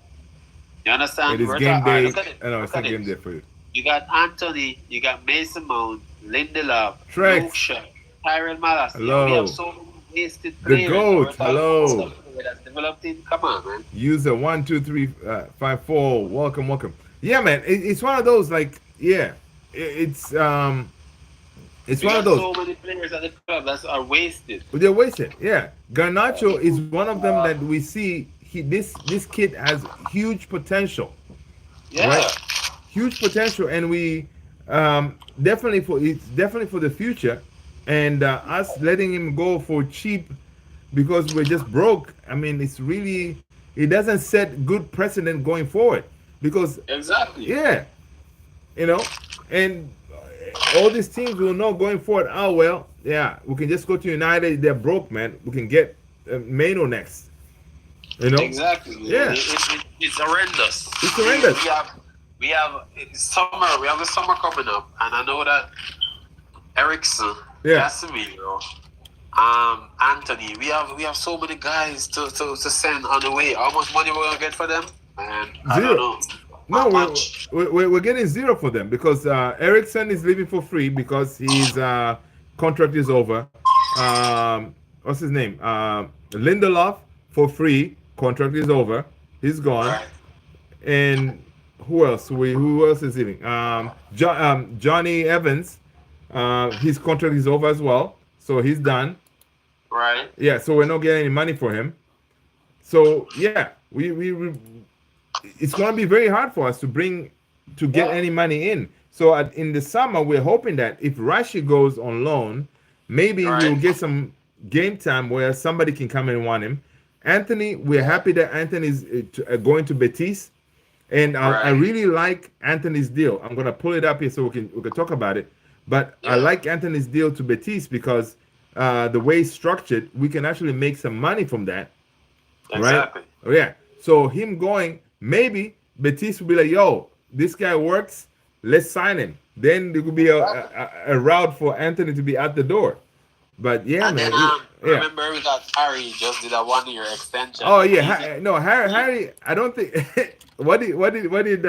You understand? It is game day. I know it's not game day for you. You got Anthony, you got Mason Mount, Lindelof, Trex, Luke Shaw, Tyrell Malas. Hello. We have so many wasted players. The GOAT. Hello. That's developing. Come on, man. User 12354. Welcome. Yeah, man. It's one of those like it's one of those. So many players at the club that are wasted. They're wasted. Yeah, Garnacho is one of them that we see. This kid has huge potential. Yeah. Right? Huge potential, and we definitely for the future. And us letting him go for cheap because we're just broke. I mean, it doesn't set good precedent going forward because exactly. Yeah, you know, and all these teams will know going forward. Oh well, yeah, we can just go to United. They're broke, man. We can get Mano next. You know, exactly. Yeah, it's horrendous. It's horrendous. We have summer. We have the summer coming up, and I know that Ericsson, Casemiro, Anthony. We have so many guys to send on the way. How much money we're gonna get for them? And I don't know. No, How much? we're getting zero for them because Ericsson is leaving for free because his contract is over. What's his name? Lindelof for free. Contract is over. He's gone. Right. And who else? Who else is leaving? Johnny Evans. His contract is over as well, so he's done. Right. Yeah, so we're not getting any money for him. So yeah, we it's going to be very hard for us to get any money in. So in the summer, we're hoping that if Rashi goes on loan, maybe we'll get some game time where somebody can come and want him. Anthony, we're happy that Anthony's going to Betis, and I really like Anthony's deal. I'm going to pull it up here so we can talk about it. But I like Anthony's deal to Betis because the way it's structured, we can actually make some money from that. Exactly. Right? Yeah. So him going, maybe Betis will be like, yo, this guy works, let's sign him. Then there could be a route for Anthony to be at the door. But yeah, and man. Then, remember we got Harry just did a 1-year extension. Oh yeah, no, Harry. I don't think. what did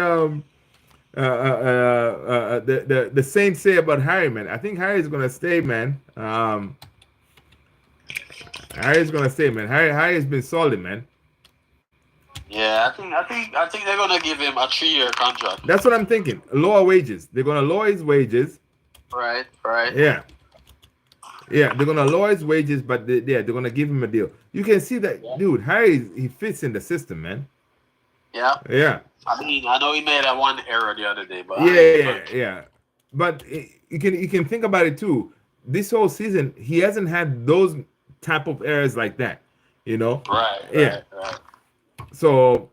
the Saints say about Harry, man? I think Harry's gonna stay, man. Harry's gonna stay, man. Harry's been solid, man. Yeah, I think they're gonna give him a 3-year contract. That's what I'm thinking. Lower wages. They're gonna lower his wages. Right. Yeah. Yeah, they're gonna lower his wages, but they're gonna give him a deal. You can see that, dude. Harry, he fits in the system, man. Yeah. Yeah. I mean, I know he made a 1 error the other day, but yeah. But you can think about it too. This whole season, he hasn't had those type of errors like that. You know. Right. So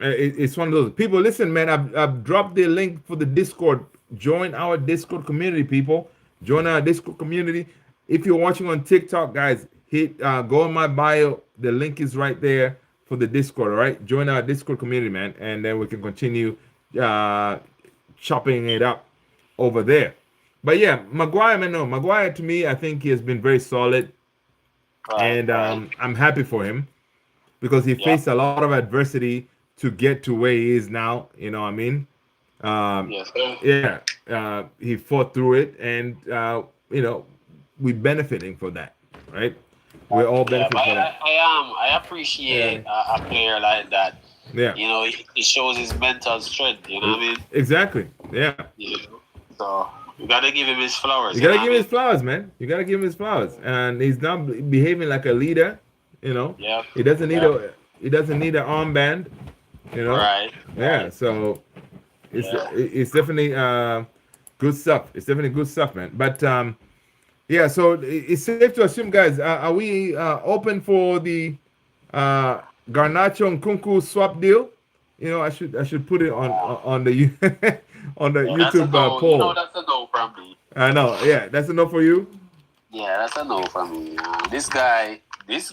it's one of those people. Listen, man, I've dropped the link for the Discord. Join our Discord community, people. Join our Discord community. If you're watching on TikTok, guys, go in my bio. The link is right there for the Discord. All right, join our Discord community, man, and then we can continue chopping it up over there. But yeah, Maguire to me, I think he has been very solid, and I'm happy for him because he faced a lot of adversity to get to where he is now. You know what I mean? Yes. Yeah. He fought through it, and we're benefiting from that, right? We're all benefiting from that. I appreciate a player like that. Yeah. You know, it shows his mental strength. You know what I mean? Exactly. Yeah. You know? So you gotta give him his flowers. You gotta give him his flowers, man. You gotta give him his flowers, and he's now behaving like a leader. You know. Yeah. He doesn't need an armband. You know. Right. Yeah. So it's definitely good stuff. It's definitely good stuff, man. But yeah, so it's safe to assume, guys. Are we open for the Garnacho-Nkunku swap deal? You know, I should put it on the on the YouTube poll. You know, that's a no from me. I know. Yeah, that's a no for you. Yeah, that's a no from me. This guy is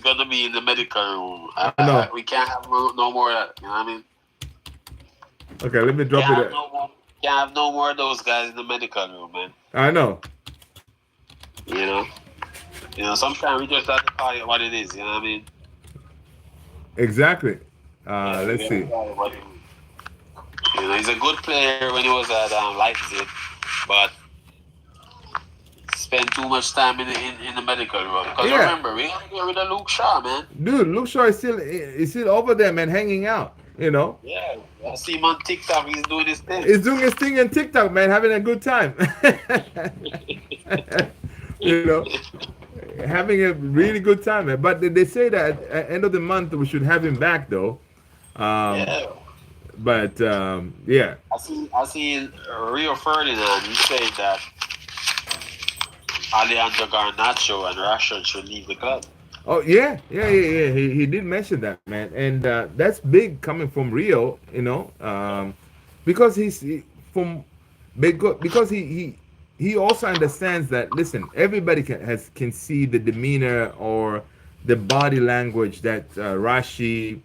gonna be in the medical room. No. We can't have no more. You know what I mean? Okay, let me drop it. Can't have no more of those guys in the medical room, man. I know. You know, sometimes we just have to call it what it is. You know what I mean? Exactly. Let's see. You know, he's a good player when he was at Leipzig, but spent too much time in the medical room. Because remember, we gotta get rid of Luke Shaw, man. Dude, Luke Shaw is still over there, man, hanging out. You know. Yeah, I see him on TikTok. He's doing his thing. He's doing his thing on TikTok, man, having a good time. You know, having a really good time, man. But they say that at the end of the month we should have him back, though. But yeah. I see Rio Ferdinand. He said that Alejandro Garnacho and Rashford should leave the club. Oh yeah. He did mention that, man, and that's big coming from Rio, you know, because he also understands that. Listen, everybody can see the demeanor or the body language that Rashi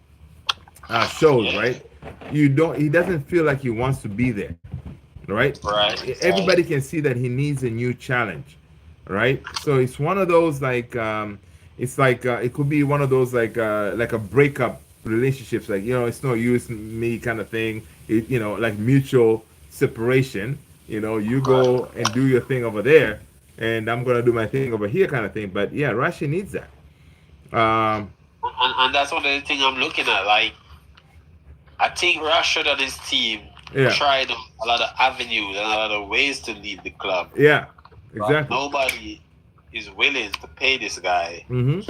shows, right? He doesn't feel like he wants to be there, right? Right. Everybody can see that he needs a new challenge, right? So it's one of those like. It's like it could be one of those like a breakup relationships, like, it's no use me kind of thing. Like mutual separation. You go and do your thing over there, and I'm gonna do my thing over here, kind of thing. But yeah, Russia needs that. Um, And that's one of the things I'm looking at. Like, I think Rashford and his team yeah, tried a lot of avenues and a lot of ways to lead the club. yeah, But exactly. nobody is willing to pay this guy Mm-hmm.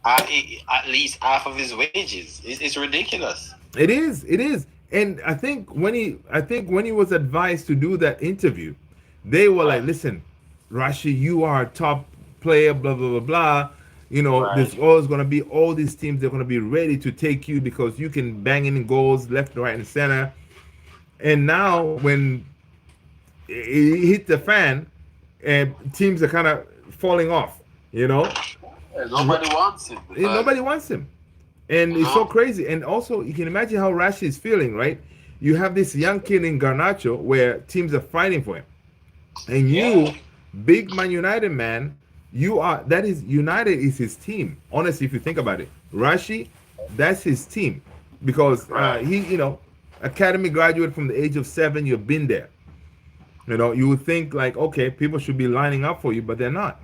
at least half of his wages. It's ridiculous. It is. It is. And I think when he was advised to do that interview, they were like, Right. "Listen, Rashi, you are a top player. Blah blah blah blah. Right. There's always gonna be all these teams. They're gonna be ready to take you because you can bang in goals left, right, and center." And now when it hit the fan, and teams are kind of falling off. Nobody wants it because Nobody wants him. And you it's so know. crazy. And also, you can imagine how Rashi is feeling, right? You have this young kid in Garnacho where teams are fighting for him. And Yeah. you, big Man United man, that is, United is his team. Honestly, if you think about it, Rashi, that's his team. Because Right. academy graduate from the age of 7, you've been there. You would think like, okay, people should be lining up for you, but they're not.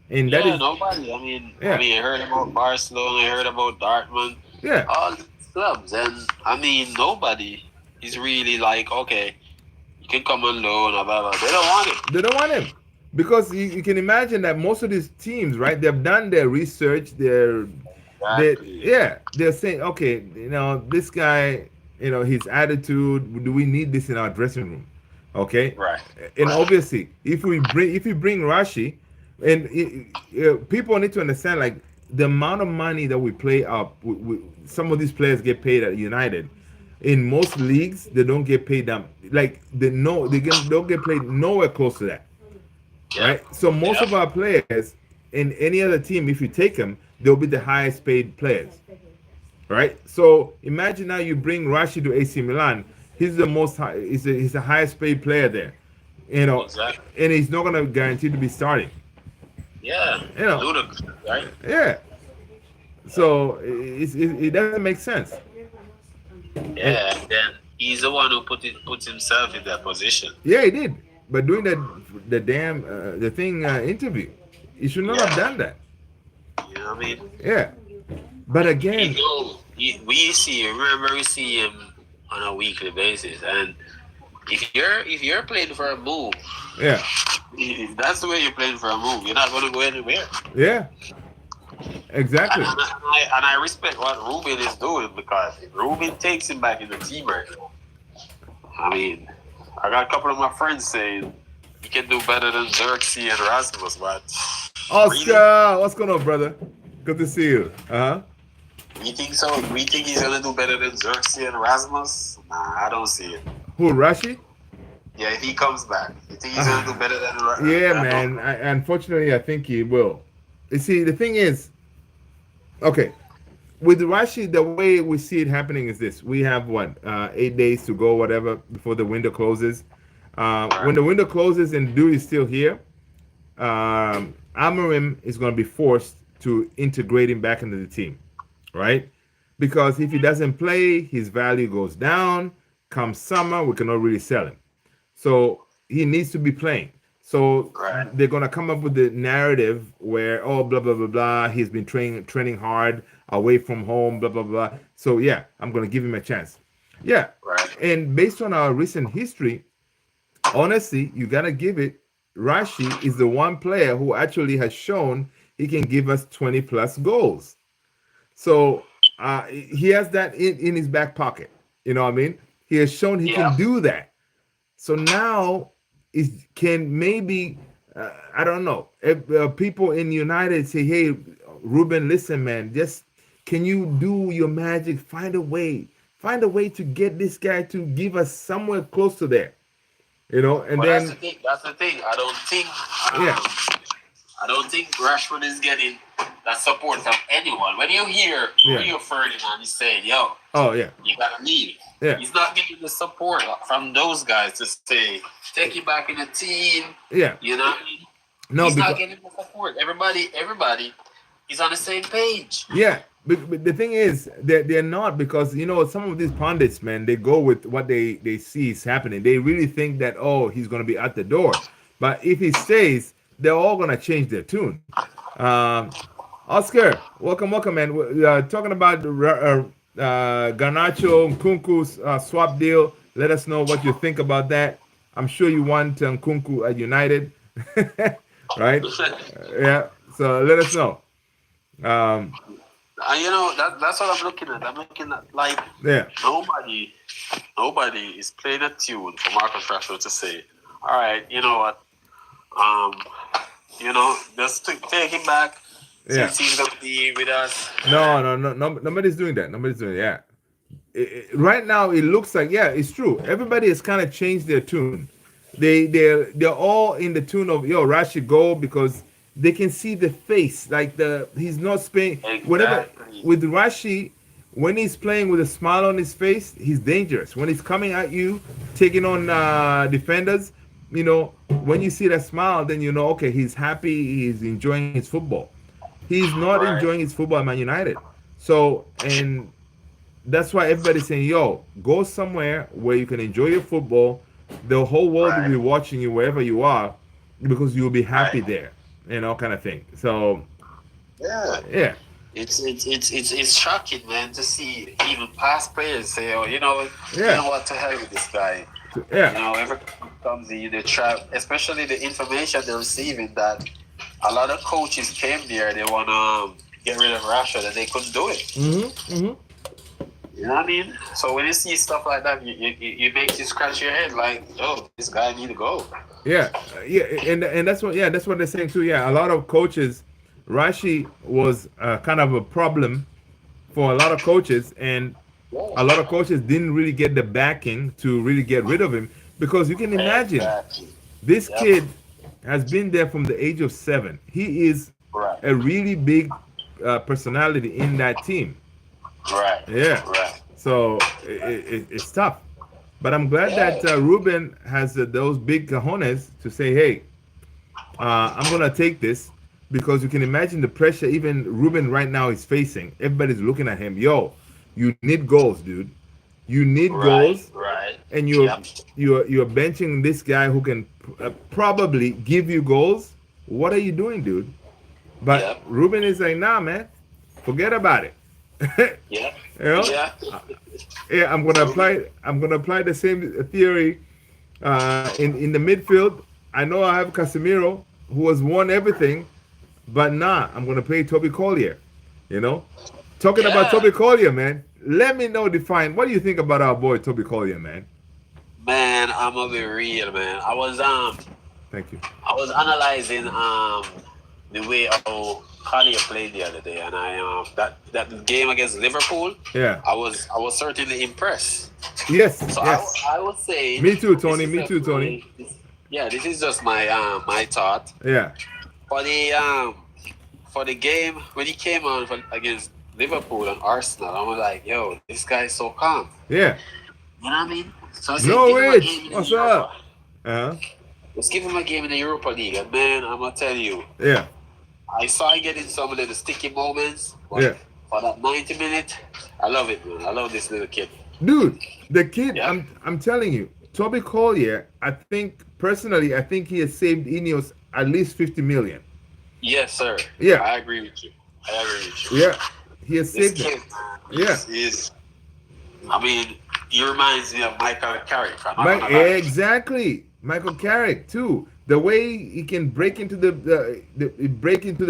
And that Yeah, is, nobody. I mean, yeah, I heard about Barcelona, I heard about Dortmund, yeah. all these clubs, and I mean, nobody is really like, okay, you can come on loan, blah blah blah. They don't want it. They don't want him because you can imagine that most of these teams, right? They've done their research. Exactly. They're saying, okay, this guy, his attitude. Do we need this in our dressing room? Okay, Right. and obviously, if you bring Rashi, and people need to understand like the amount of money that we play up. Some of these players get paid at United. In most leagues, they don't get paid that. Like don't get paid nowhere close to that, Yeah. right? So most Yeah. of our players in any other team, if you take them, they'll be the highest paid players, right? So imagine now you bring Rashi to AC Milan. He's the most high. He's the highest paid player there, Exactly. and he's not gonna guarantee to be starting. Yeah. You know, Ludicrous, right? yeah. So it doesn't make sense. And Yeah. And then he's the one who puts himself in that position. yeah, he did. But doing the damn the thing interview, he should not have Yeah. done that. You know what I mean? Yeah. But He again, go. We see him. Remember, we see him on a weekly basis, and if you're playing for a move, yeah, if that's the way you're playing for a move, you're not going to go anywhere. yeah, And, exactly. I respect what Ruben is doing because if Ruben takes him back in the team right now, I mean, I got a couple of my friends saying he can do better than Xerxes and Rasmus, but really, Oscar, what's going on, brother? Good to see you. we think so? We think he's gonna do better than Xerxes and Rasmus? Nah, I don't see it. Who, Rashi? Yeah, if he comes back, you think he's gonna do better than Yeah, Randolph? man. Unfortunately, I think he will. You see, the thing is, okay, with Rashi, the way we see it happening is this: we have what 8 days to go, whatever, before the window closes. When the window closes and Dude is still here, Amarim is going to be forced to integrate him back into the team, right? Because if he doesn't play, his value goes down. Come summer, we cannot really sell him. So he needs to be playing. So Right. they're gonna come up with the narrative where, oh, blah blah blah blah, he's been training hard away from home, blah blah blah. So yeah, I'm gonna give him a chance. Yeah, Right. and based on our recent history, honestly, you gotta give it. Rashi is the one player who actually has shown he can give us 20 plus goals. So he has that in his back pocket. You know what I mean? He has shown he Yeah. can do that. So now it can maybe I don't know if people in United say, "Hey, Ruben, listen, man, just can you do your magic? Find a way to get this guy to give us somewhere close to there." And But then that's the thing. That's the thing. yeah, I don't think Rashford is getting that support from anyone. When you hear Yeah. Rio Ferdinand is saying, "Yo, oh yeah, you gotta leave," yeah, he's not getting the support from those guys to say, "Take you back in the team." yeah. You know what I mean? No, He's not because getting the support. Everybody is on the same page. yeah, but the thing is, they're not, because some of these pundits, man, they go with what they see is happening. They really think that, oh, he's gonna be at the door, but if he stays, they're all gonna change their tune. Um, Oscar, welcome, man. We are talking about the Garnacho-Nkunku swap deal. Let us know what you think about that. I'm sure you want Nkunku at United, right? Yeah. So let us know. Um, that's what I'm looking at. I'm looking at, like, yeah. nobody is playing a tune for Marcus Rashford to say, all right, you know what, um, just to take him back since he's gonna be with us. No, nobody's doing that. Nobody's doing that. Yeah. Right now, it looks like, yeah, it's true. Everybody has kind of changed their tune. They're all in the tune of, yo, Rashi go, because they can see the face, like he's not playing. Exactly. Whatever with Rashi, when he's playing with a smile on his face, he's dangerous. When he's coming at you, taking on defenders, when you see that smile, then okay, he's happy, he's enjoying his football. He's not enjoying his football at Man United. So, and that's why everybody's saying, yo, go somewhere where you can enjoy your football. The whole world will be watching you wherever you are, because you'll be happy there, kind of thing. So, yeah. It's shocking, man, to see even past players say, oh, you know what, to hell with this guy. Yeah. Every comes in the trap, especially the information they're receiving that a lot of coaches came there, they want to get rid of Rashford, and they couldn't do it. Mm-hmm. Mm-hmm. You know what I mean? So when you see stuff like that, you make you scratch your head like, oh, this guy need to go. Yeah, and that's what they're saying too. Yeah, a lot of coaches, Rashi was kind of a problem for a lot of coaches, and a lot of coaches didn't really get the backing to really get rid of him, because you can imagine this kid has been there from the age of 7. He is a really big personality in that team. Right. Yeah. Right. So it's tough, but I'm glad that Ruben has those big cojones to say, "Hey, I'm gonna take this," because you can imagine the pressure even Ruben right now is facing. Everybody's looking at him. Yo, you need goals, dude. You need goals, and you're benching this guy who can probably give you goals. What are you doing, dude? But Ruben is like, nah, man, forget about it. Yeah. Yeah, I'm gonna apply the same theory in the midfield. I know I have Casemiro, who has won everything, but I'm gonna play Toby Collier. Talking about Toby Collier, man. Let me know, define, what do you think about our boy Toby Collier, man? Man, I'm gonna be real, man. I was Thank you. I was analyzing the way how Collier played the other day, and I that game against Liverpool. Yeah. I was certainly impressed. Yes. So yes. I would say. Me too, Tony. This is just my my thought. Yeah. For the game when he came on against Liverpool and Arsenal, I was like, yo, this guy is so calm. Yeah. You know what I mean? So I said, Norwich, what's up? Let's give him a game in the Europa League, and man, I'm gonna tell you. Yeah. I saw him getting some of the sticky moments. Yeah. For that 90 minutes, I love it, man. I love this little kid. Dude, the kid, I'm telling you, Toby Collier, I think he has saved Ineos at least 50 million. Yes, sir. Yeah. I agree with you. Yeah. He has this saved kid, them. Yeah. I mean, he reminds me of Michael Carrick. Exactly. Michael Carrick too. The way he can break into the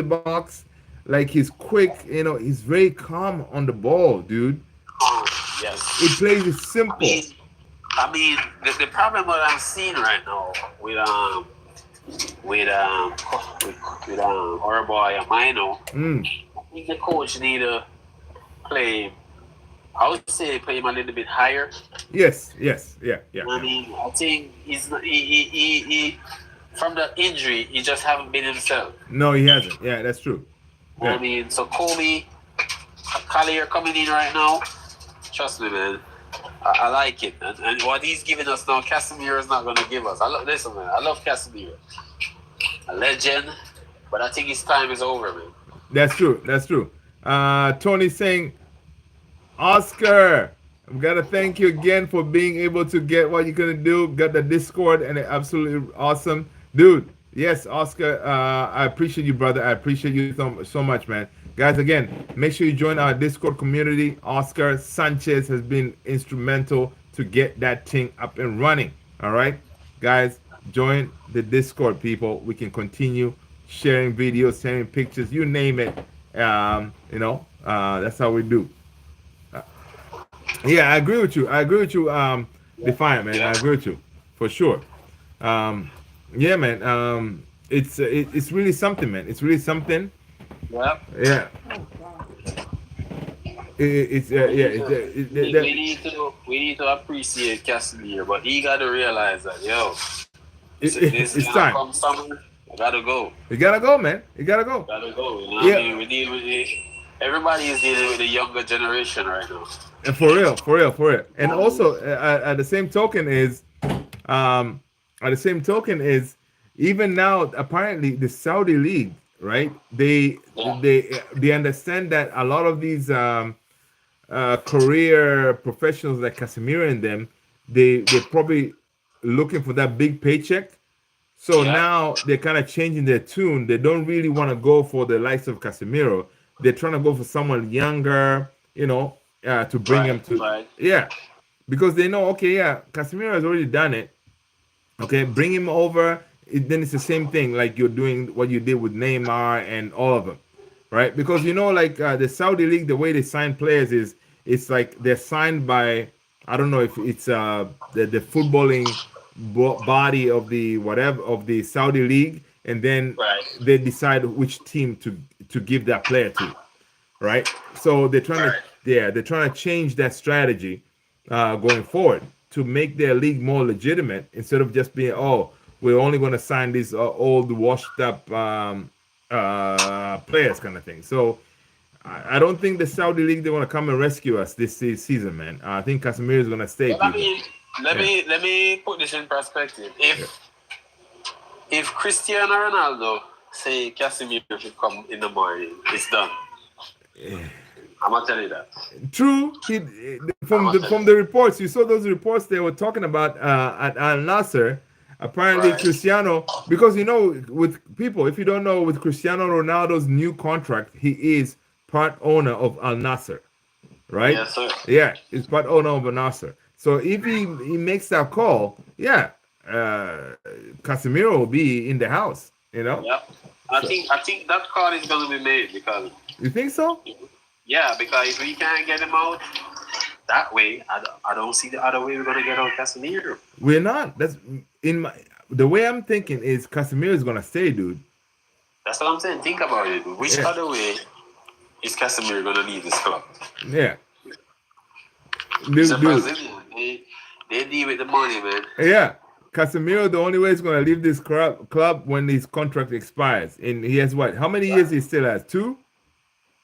box, like he's quick. He's very calm on the ball, dude. Oh, yes. He plays it simple. I mean, the problem that I'm seeing right now with our boy Amino, I think the coach need to play. I would say play him a little bit higher. Yes, yeah. I mean, I think he from the injury, he just haven't been himself. No, he hasn't. Yeah, that's true. Yeah. I mean, so Collier coming in right now. Trust me, man. I like it, and what he's giving us now, Casemiro is not going to give us. Listen, man. I love Casemiro, a legend, but I think his time is over, man. That's true. Tony saying, Oscar, I'm gonna thank you again for being able to get what you're gonna do. Got the Discord and it absolutely awesome, dude. Yes, Oscar, I appreciate you, brother. I appreciate you so much, man. Guys, again, make sure you join our Discord community. Oscar Sanchez has been instrumental to get that thing up and running. All right, guys, join the Discord, people. We can continue sharing videos, sharing pictures, you name it. That's how we do. Yeah, I agree with you. I agree with you, Defiant, man. I Yeah. agree with you for sure. Um, yeah, man. It's really something, man. It's really something. Yeah. Yeah. It's We yeah. need to we need to appreciate Casimir, but he got to realize that this it's gonna time. come summer. I gotta go. You gotta go, man. You gotta go. Gotta go. You know what Yeah. I mean? We deal with everybody is dealing with the younger generation right now. And for real, for real, for real. And also, at the same token is, um, even now apparently the Saudi league, right? Yeah. They understand that a lot of these career professionals like Casemiro and them, they're probably looking for that big paycheck. So Yeah. now they're kind of changing their tune. They don't really want to go for the likes of Casemiro. They're trying to go for someone younger, to bring him to, Right. yeah, because they know, okay, yeah, Casemiro has already done it. Okay, bring him over. Then it's the same thing, like you're doing what you did with Neymar and all of them, right? Because like the Saudi league, the way they sign players is it's like they're signed by, I don't know if it's the footballing body of the whatever of the Saudi league, and then Right. they decide which team to give that player to, right? So Right. they're trying to change that strategy going forward to make their league more legitimate instead of just being, oh, we're only going to sign these old washed up players kind of thing. So I don't think the Saudi league, they want to come and rescue us this season, man. I think Casemiro is going to stay. But I People. mean, let me put this in perspective. If Cristiano Ronaldo say Casemiro should come in the morning, it's done. I'm gonna tell you that. True. From the reports, you saw those reports they were talking about at Al Nasser. Apparently, Right. Cristiano, because with people, if you don't know, with Cristiano Ronaldo's new contract, he is part owner of Al Nasser, right? Yes, sir. Yeah, he's part owner of Al Nasser. So if he makes that call, yeah, Casemiro will be in the house. Yeah. I think that call is gonna be made because You think so? because if we can't get him out that way, I don't see the other way we're gonna get out Casemiro. We're not. That's the way I'm thinking is Casemiro is gonna stay, dude. That's what I'm saying. Think about it. Which Yeah. other way is Casemiro gonna leave this club? Yeah. He's a Dude. Brazilian. They deal with the money, man. Yeah. Casemiro, the only way he's gonna leave this club when his contract expires. And he has what? How many years he still has? 2?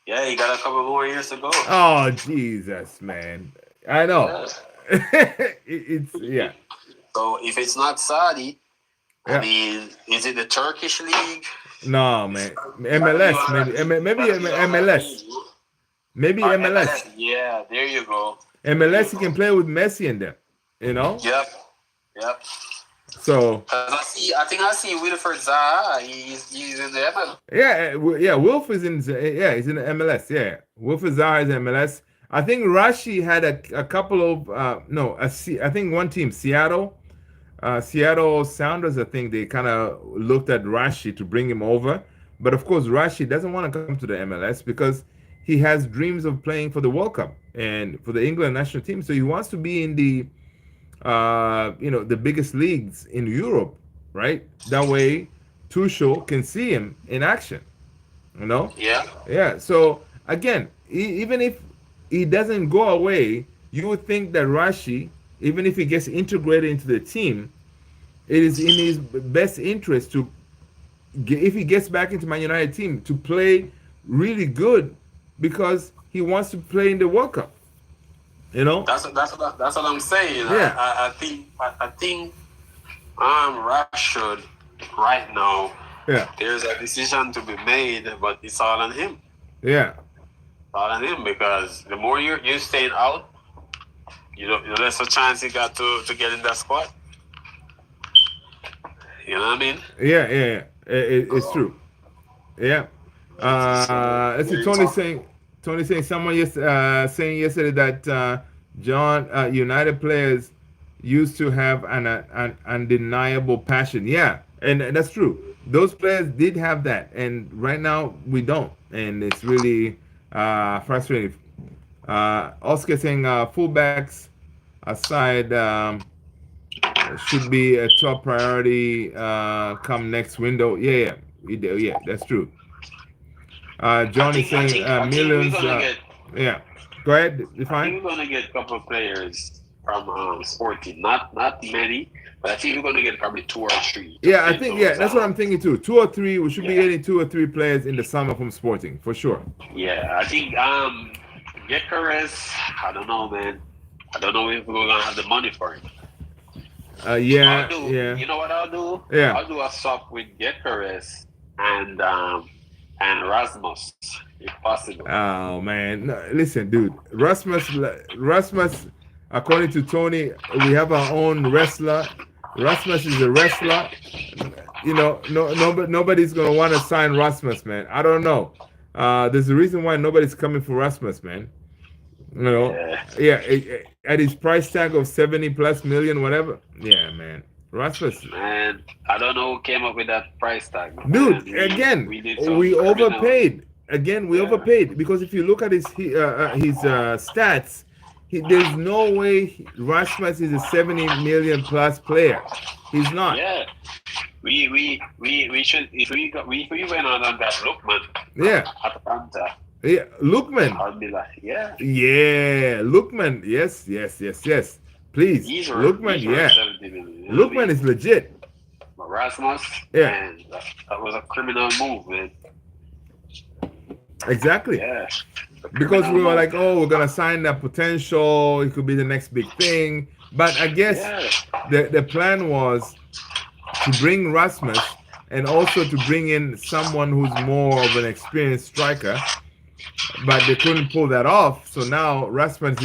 Yeah, he got a couple more years to go. Oh Jesus, man. I know. It's yeah. So if it's not Saudi, Yeah. I mean, is it the Turkish league? No, man. MLS, maybe MLS. Maybe MLS. Yeah, there you go. MLS, he can play with Messi and them. Yep. So 'Cause I think I see Wilfred Zaha. He's in the MLS. yeah. Wolf is he's in the MLS. Yeah, Wolf Zaha is in MLS. I think Rashi had a couple of I think one team, Seattle Sounders. I think they kind of looked at Rashi to bring him over, but of course Rashi doesn't want to come to the MLS because he has dreams of playing for the World Cup and for the England national team. So he wants to be in the the biggest leagues in Europe, right? That way Tuchel can see him in action. Yeah. So again, even if he doesn't go away, you would think that Rashi, even if he gets integrated into the team, it is in his best interest to, if he gets back into Man United team, to play really good because he wants to play in the World Cup. That's what I'm saying. Yeah. I think Rashford right now. Yeah. There's a decision to be made, but it's all on him. Yeah. on him because the more you're staying out, the less a chance you got to get in that squad. You know what I mean? Yeah. It's true. Yeah. Let's see. Tony saying someone saying yesterday that John United players used to have an undeniable passion. Yeah, and that's true. Those players did have that, and right now we don't, and it's really frustrating. Oscar saying fullbacks aside should be a top priority come next window. Yeah, that's true. John is saying millions. Yeah, go ahead. I Define. think we're gonna get a couple of players from Sporting. Not many, but I think we're gonna get probably 2 or 3. Yeah, I think that's what I'm thinking too. 2 or 3. We should be getting 2 or 3 players in the summer from Sporting for sure. Yeah, I think Gyökeres, I don't know, man. I don't know if we're gonna have the money for him. Yeah. You know what I'll do? Yeah. I'll do a swap with Gyökeres and Rasmus, if possible. Oh man, no, listen, dude. Rasmus. According to Tony, we have our own wrestler. Rasmus is a wrestler. Nobody's gonna want to sign Rasmus, man. I don't know. There's a reason why nobody's coming for Rasmus, man. At his price tag of 70+ million, whatever. Yeah, man. Rasmus. Man, I don't know who came up with that price tag. Dude, we overpaid. Again, we overpaid because if you look at his stats, there's no way Rasmus is a 70 million plus player. He's not. Yeah. We should if we went on that Lookman. Yeah. Atlanta. Yeah, Lookman. I'd be like, yeah. Yeah, Lookman. Yes. Please, Lookman. Yeah, Lookman is legit. But Rasmus, yeah, man, that was a criminal move, man. Exactly. Yeah. Because we were like, oh, we're gonna sign that potential. It could be the next big thing. But I guess the plan was to bring Rasmus and also to bring in someone who's more of an experienced striker. But they couldn't pull that off. So now Rasmus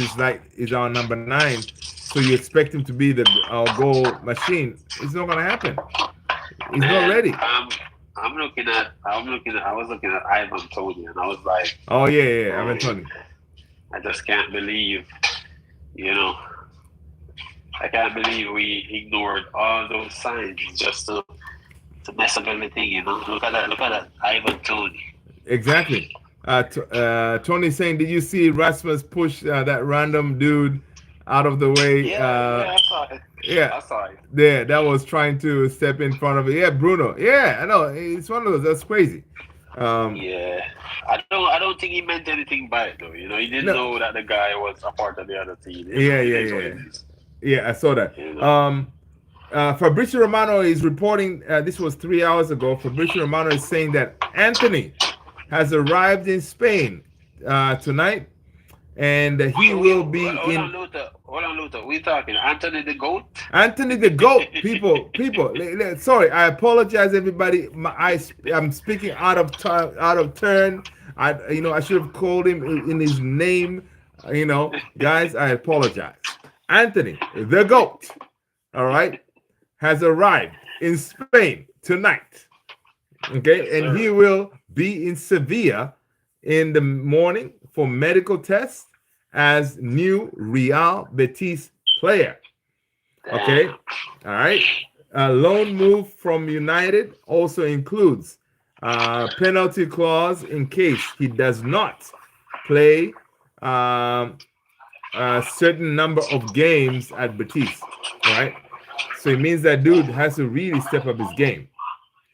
is our number 9. So you expect him to be our goal machine. It's not gonna happen. He's not ready. I was looking at Ivan Toney and I was like, oh yeah, Ivan Toney. I just can't believe, I can't believe we ignored all those signs just to mess up everything, Look at that, Ivan Toney. Exactly. Tony's saying, did you see Rasmus push that random dude out of the way? Yeah, I saw it. Yeah, I saw it. Yeah, that was trying to step in front of it. Yeah, Bruno. Yeah, I know. It's one of those. That's crazy. Yeah, I don't think he meant anything by it though. He didn't know that the guy was a part of the other team. Yeah, I saw that. Fabrizio Romano is reporting. This was 3 hours ago. Fabrizio Romano is saying that Anthony has arrived in Spain tonight, and he will be in. Hold on, Luther. We talking Anthony the GOAT? Anthony the GOAT. People. Sorry, I apologize, everybody. I'm speaking out of turn. I should have called him in his name. Guys, I apologize. Anthony the GOAT. All right, has arrived in Spain tonight. Okay, and he will be in Sevilla in the morning for medical tests as new Real Betis player. Okay, all right. A loan move from United also includes penalty clause in case he does not play a certain number of games at Betis. All right, so it means that dude has to really step up his game.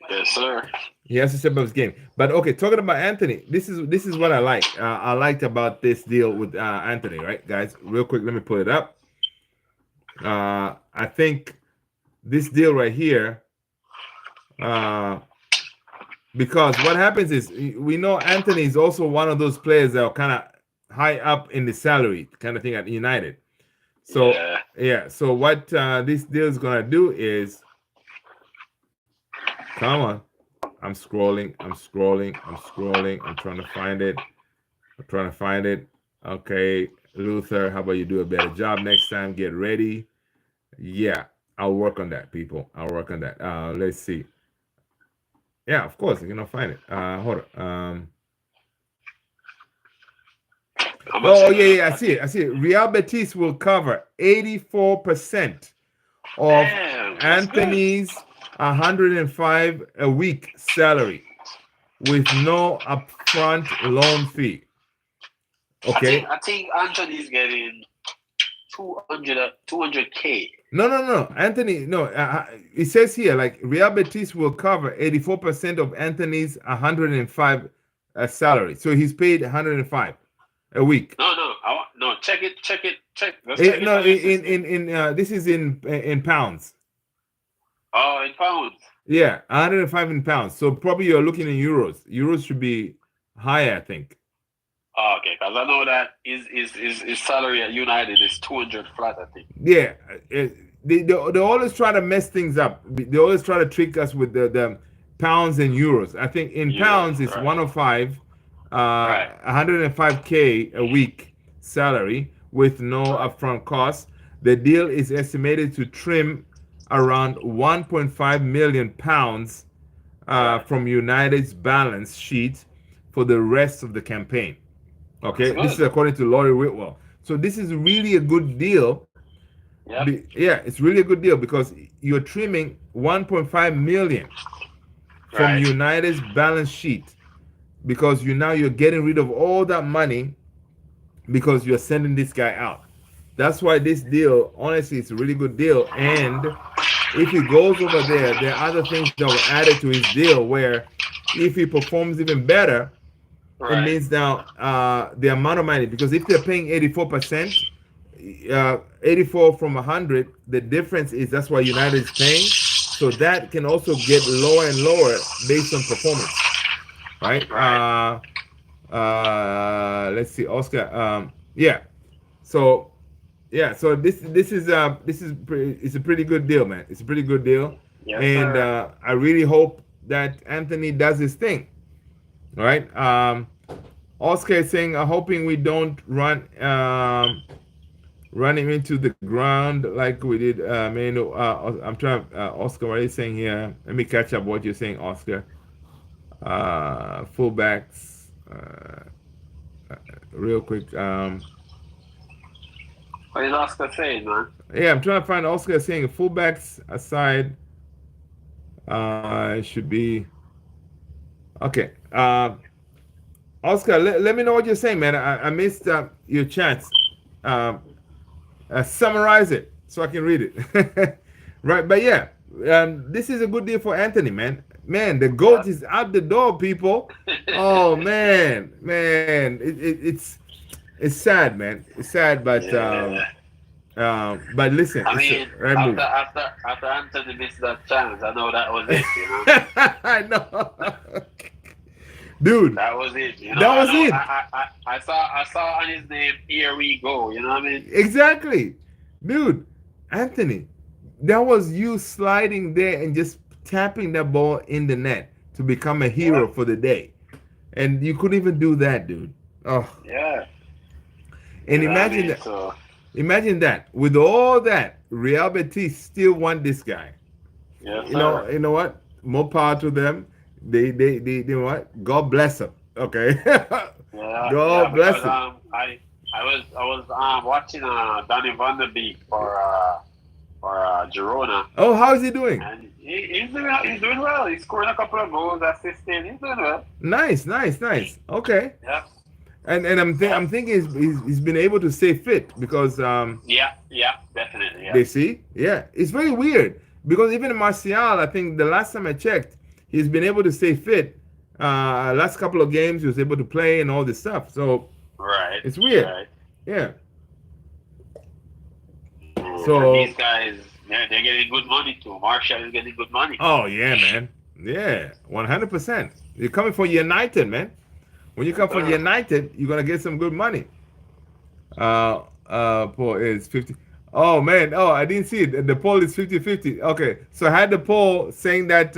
Yes, sir. He has to step up his game. But okay, talking about Anthony, this is what I like. I liked about this deal with Anthony, right, guys? Real quick, let me pull it up. I think this deal right here, because what happens is we know Anthony is also one of those players that are kind of high up in the salary kind of thing at United. So so what this deal is gonna do is, come on. I'm scrolling. I'm trying to find it. I'm trying to find it. Okay, Luther, how about you do a better job next time? Get ready. Yeah, I'll work on that, people. I'll work on that. Let's see. Yeah, of course, you're gonna find it. Hold on. How much Oh is yeah, it? yeah, I see it. I see it. Real Betis will cover 84% of Damn, that's good. Anthony's 105 a week salary with no upfront loan fee. Okay. I think Anthony's getting 200K. No. Anthony, no. It says here like Real Betis will cover 84% of Anthony's 105 salary. So he's paid 105 a week. No. Check it. Let's check it No, on your system. this is in pounds. Oh, in pounds. Yeah, 105 in pounds. So probably you're looking in euros. Euros should be higher, I think. Oh, okay, because I know that his salary at United is 200 flat, I think. Yeah, they always try to mess things up. They always try to trick us with the pounds and euros. I think in pounds it's right. 105, Right. 105K a week salary with no upfront costs. The deal is estimated to trim around 1.5 million pounds from United's balance sheet for the rest of the campaign. Okay, this is according to Laurie Whitwell. So this is really a good deal. Yep. Yeah, it's really a good deal because you're trimming 1.5 million from Right. United's balance sheet because you're getting rid of all that money because you're sending this guy out. That's why this deal, honestly, it's a really good deal. And if he goes over there are other things that were added to his deal where if he performs even better, Right. it means now the amount of money, because if they're paying 84%, 84 from 100, the difference is that's why United is paying. So that can also get lower and lower based on performance, right? Let's see, Oscar. Yeah. So this is it's a pretty good deal, man. It's a pretty good deal, Yes, and sir. I really hope that Anthony does his thing. All right. Oscar is saying, hoping we don't run him into the ground like we did. I'm trying. Oscar, what are you saying here? Let me catch up what you're saying, Oscar. Fullbacks, real quick. What is Oscar saying, man? Yeah, I'm trying to find Oscar saying fullbacks aside. It should be okay. Oscar, let me know what you're saying, man. I missed your chance. Summarize it so I can read it. Right, but yeah, this is a good deal for Anthony, man. Man, the goat is out the door, people. Oh man, it's sad, man. It's sad, but but listen, I mean, it's a right move. after Anthony missed that chance, I know that was it. You know, I know, dude. that was it. You know, That was it. I saw on his name. Here we go. You know what I mean? Exactly, dude. Anthony, that was you sliding there and just tapping that ball in the net to become a hero for the day, and you couldn't even do that, dude. Oh, Yeah. and You know what I imagine mean? that. So, Imagine that. With all that, Real Betis still want this guy. yes, You sir. know what? More power to them. They what? God bless them. Okay. God bless Because them. I was watching Danny Van der Beek for Girona, Oh, how is he doing? and he's doing well. He's scoring a couple of goals, assisting. He's doing well. Nice. Okay. Yeah, And I'm thinking he's been able to stay fit because yeah, definitely. Yeah, they see, yeah, it's very weird because even Martial, I think the last time I checked, he's been able to stay fit. Last couple of games he was able to play and all this stuff. So right. it's weird. Right. Yeah. And So these guys, they're getting good money too. Marshall is getting good money. oh yeah, man. Yeah, 100%. You're coming for United, man. When you come from United, you're gonna get some good money. Poll is 50. Oh man, oh I didn't see it. The poll is 50-50. Okay, so I had the poll saying that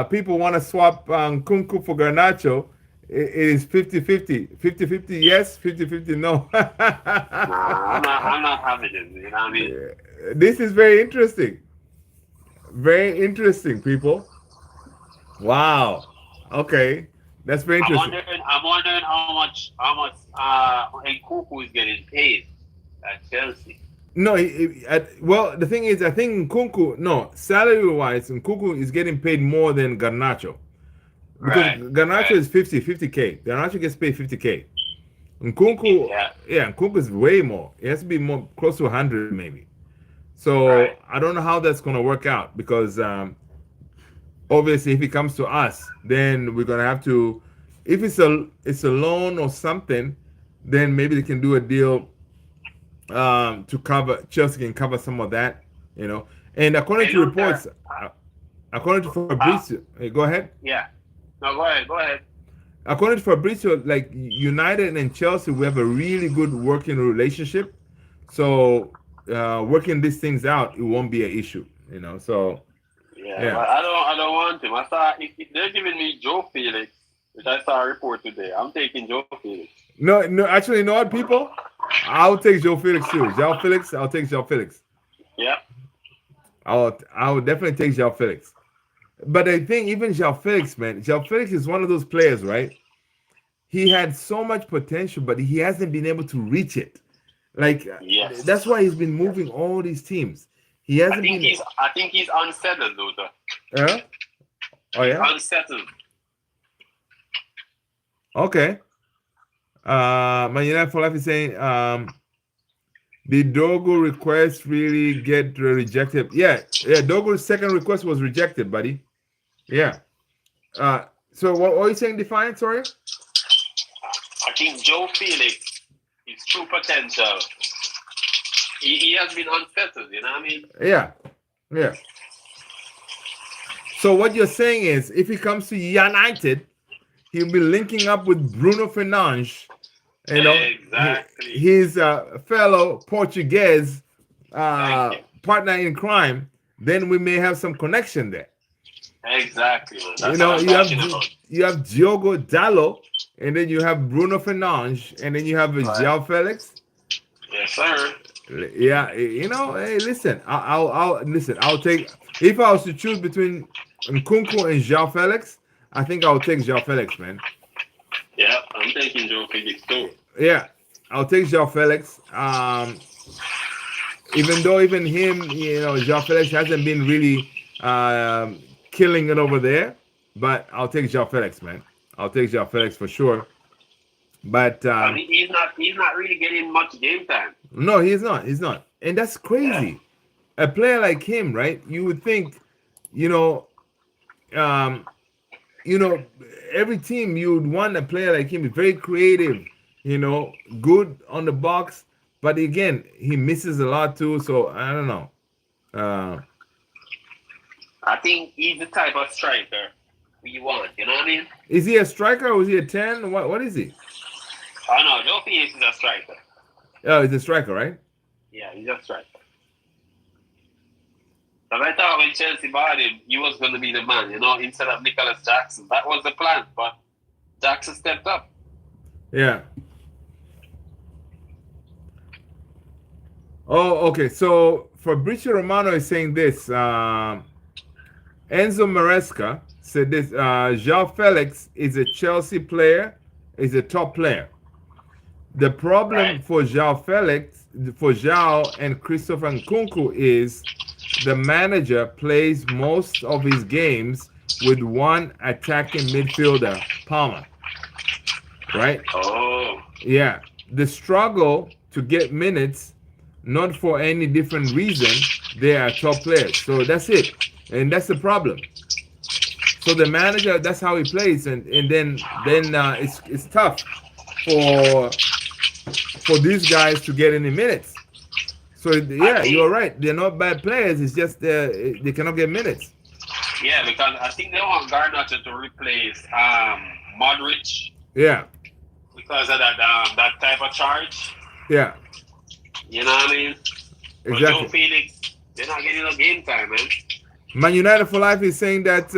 people want to swap Nkunku for Garnacho. It is 50-50. 50-50 yes, 50-50 no. Nah, I'm not having it. You know what I mean? This is very interesting. Very interesting, people. Wow. Okay. That's very interesting. I'm wondering how much Nkunku is getting paid at Chelsea. No, well, the thing is, I think Nkunku, no, salary-wise, Nkunku is getting paid more than Garnacho. Because Right. Garnacho is 50K. Garnacho gets paid 50K. Nkunku, yeah, Nkunku is way more. It has to be more close to 100 maybe. So Right. I don't know how that's gonna work out because obviously if it comes to us, then we're gonna have to. If it's a loan or something, then maybe they can do a deal to cover. Chelsea can cover some of that, you know. And according to reports, according to Fabrizio, go ahead. Yeah. No, go ahead. Go ahead. According to Fabrizio, like United and Chelsea, we have a really good working relationship. So working these things out, it won't be an issue, you know. So yeah. But I don't want him. I saw if they're giving me Joe Felix, which I saw a report today. I'm taking Joe Felix. No, actually, you know what, people? I'll take Joe Felix too. Joe Felix, I'll take Joe Felix. Yeah. I would definitely take Joe Felix. But I think even Joe Felix, man, Joe Felix is one of those players, right? He had so much potential, but he hasn't been able to reach it. Like that's why he's been moving all these teams. He hasn't I think he's unsettled, though. Yeah. Oh yeah. He's unsettled. Okay. Man United for Life is saying, did Dorgu request really get rejected? Yeah. Dorgu's second request was rejected, buddy. Yeah. So what are you saying, Defiant? Sorry. I think Joe Felix is true potential. He has been unsettled, you know what I mean? Yeah. So what you're saying is, if he comes to United, he'll be linking up with Bruno Fernandes, you know, exactly. His fellow Portuguese partner in crime. Then we may have some connection there. Exactly. That's you know, you have Diogo Dalot, and then you have Bruno Fernandes, and then you have João Felix. Yes, sir. Yeah, you know, hey, listen, I'll listen. I'll take, if I was to choose between Nkunku and João Felix, I think I'll take João Felix, man. Yeah, I'm taking João Felix too. Yeah, I'll take João Felix. Even though even him, you know, João Felix hasn't been really killing it over there, but I'll take João Felix, man. I'll take João Felix for sure. But I mean, he's not really getting much game time. No, he's not, and that's crazy. Yeah. A player like him, right? You would think, you know, every team you would want a player like him, very creative, you know, good on the box, but again, he misses a lot too. So I don't know. I think he's the type of striker we want. You know what I mean? Is he a striker or is he a 10? What is he? Oh no, Joe Felix is a striker. Oh, he's a striker, right? Yeah, he's a striker. But I thought when Chelsea bought him, he was going to be the man, you know, instead of Nicholas Jackson. That was the plan, but Jackson stepped up. Yeah. Oh, okay. So Fabrizio Romano is saying this. Enzo Maresca said this. João Felix is a Chelsea player, is a top player. The problem for João Felix, for João and Christopher Nkunku is the manager plays most of his games with one attacking midfielder, Palmer. Right? Oh. Yeah. The struggle to get minutes, not for any different reason, they are top players. So that's it. And that's the problem. So the manager, that's how he plays, and then it's tough for these guys to get any minutes. So yeah, you're right. They're not bad players. It's just they cannot get minutes. Yeah, because I think they want Garnacho to replace Modric. Yeah. Because of that type of charge. Yeah. You know what I mean? Exactly. But Joe Felix, they're not getting no game time, man. Man United for Life is saying that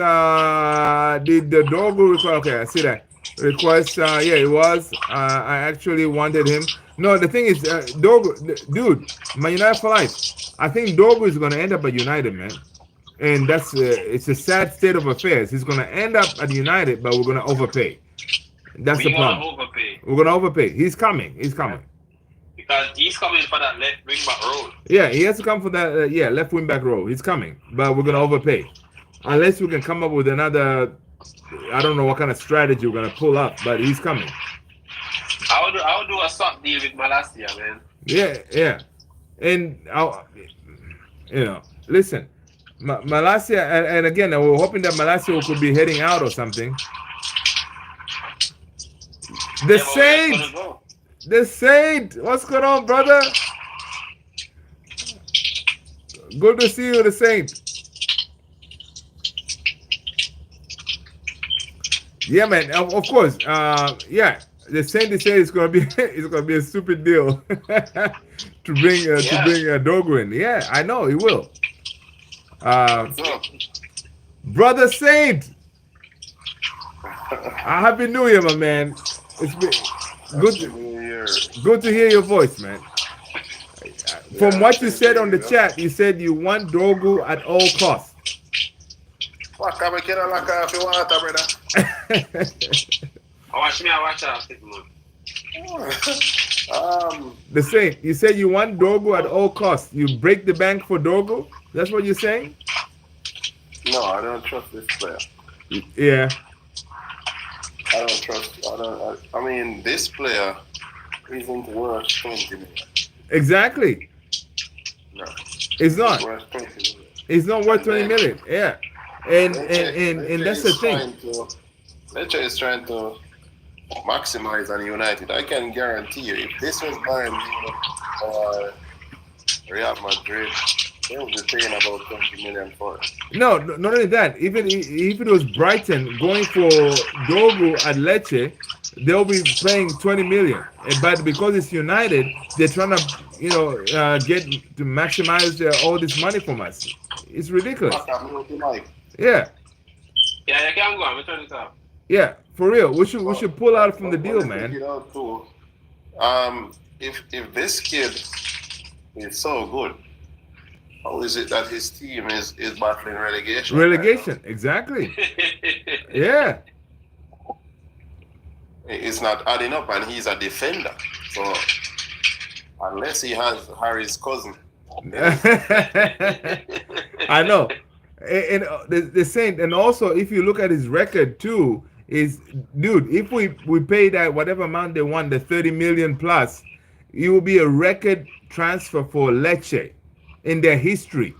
did the Dorgu request? Okay, I see that. request. Yeah, it was. I actually wanted him. No, the thing is, Dorgu, dude, Man United for life. I think Dorgu is going to end up at United, man. And that's it's a sad state of affairs. He's going to end up at United, but we're going to overpay. That's the We gonna problem. overpay We're going to overpay. He's coming. He's coming. because he's coming for that left wing back road. Yeah, he has to come for that. Left wing back row. He's coming, but we're going to overpay. Unless we can come up with another. I don't know what kind of strategy we're going to pull up, but he's coming. I would do a swap deal with Malasia, man. Yeah. And listen, Malasia, and again, we're hoping that Malasia could be heading out or something. The Saint, what's going on, brother? Good to see you, the Saint. Yeah, man. Of course. Yeah. The Saint, they say it's gonna be a stupid deal to bring Dorgu in. Yeah, I know it will. Brother Saint, Happy New Year, my man. It's been good to hear your voice, man. From what you said on the chat, you said you want Dorgu at all costs. The Saint, you said you want Dorgu at all costs. You break the bank for Dorgu? That's what you're saying? No, I don't trust this player. Yeah. I mean, this player isn't worth 20 million. Exactly. No. It's not. Worth 20 million. It's not worth 20 million. Yeah. And that's the thing. Lecce is trying to maximize on United. I can guarantee you, if this was Bayern Munich or Real Madrid, they would be paying about 20 million for it. No, not only that. Even if it was Brighton going for Dorgu at Lecce, they'll be paying 20 million. But because it's United, they're trying to, get to maximize all this money from us. It's ridiculous. Yeah. Yeah, you can go. I'm turning it off. Yeah, for real. We should pull out from the deal, man. If this kid is so good, how is it that his team is battling relegation? Relegation, exactly. Yeah. It's not adding up, and he's a defender. So unless he has Harry's cousin. I know. And the Saint, and also if you look at his record too, is dude, if we pay that whatever amount they want, the 30 million plus, it will be a record transfer for Lecce in their history.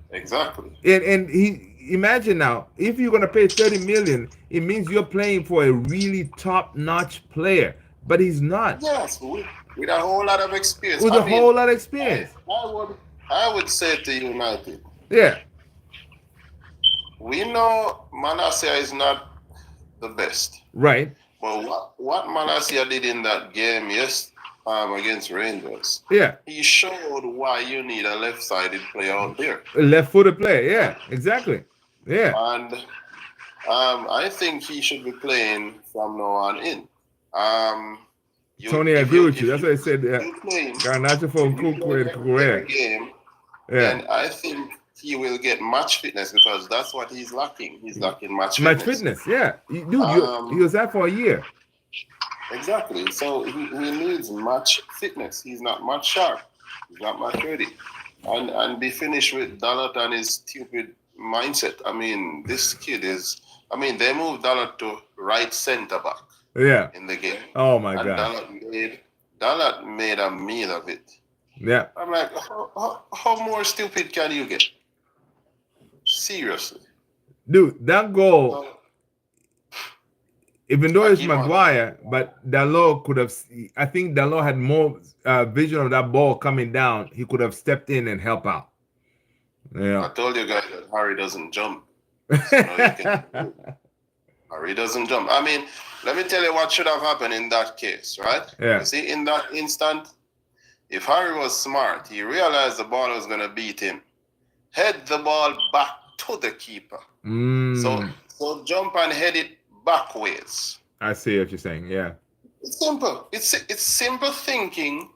Exactly. And he imagine now, if you're gonna pay 30 million, it means you're playing for a really top-notch player. But he's not. Yes, with a whole lot of experience. With whole lot of experience. I would say to United. Yeah. We know Malasia is not the best. Right. But what Malasia did in that game against Rangers, yeah, he showed why you need a left-sided player out there. A left-footed player, yeah, exactly. Yeah. And I think he should be playing from now on in. Tony, I agree with you. That's what I said. Garnacho for Nkunku and Correa. Yeah. And I think he will get match fitness because that's what he's lacking. He's lacking match fitness. Match fitness, yeah. Dude, he was out for a year. Exactly. So he needs match fitness. He's not match sharp. He's not match ready. And be finished with Dalot and his stupid mindset. I mean, this kid is... I mean, they moved Dalot to right center back. Yeah. In the game. Oh, my God. Dalot made a meal of it. Yeah. I'm like, how more stupid can you get? Seriously. Dude, that goal, even though it's Maguire, but Dalot could have, I think Dalot had more vision of that ball coming down. He could have stepped in and helped out. Yeah. I told you guys that Harry doesn't jump. So Harry doesn't jump. I mean, let me tell you what should have happened in that case, right? Yeah. You see, in that instant, if Harry was smart, he realized the ball was going to beat him. Head the ball back to the keeper. So jump and head it backwards. I see what you're saying. Yeah. It's simple. It's simple thinking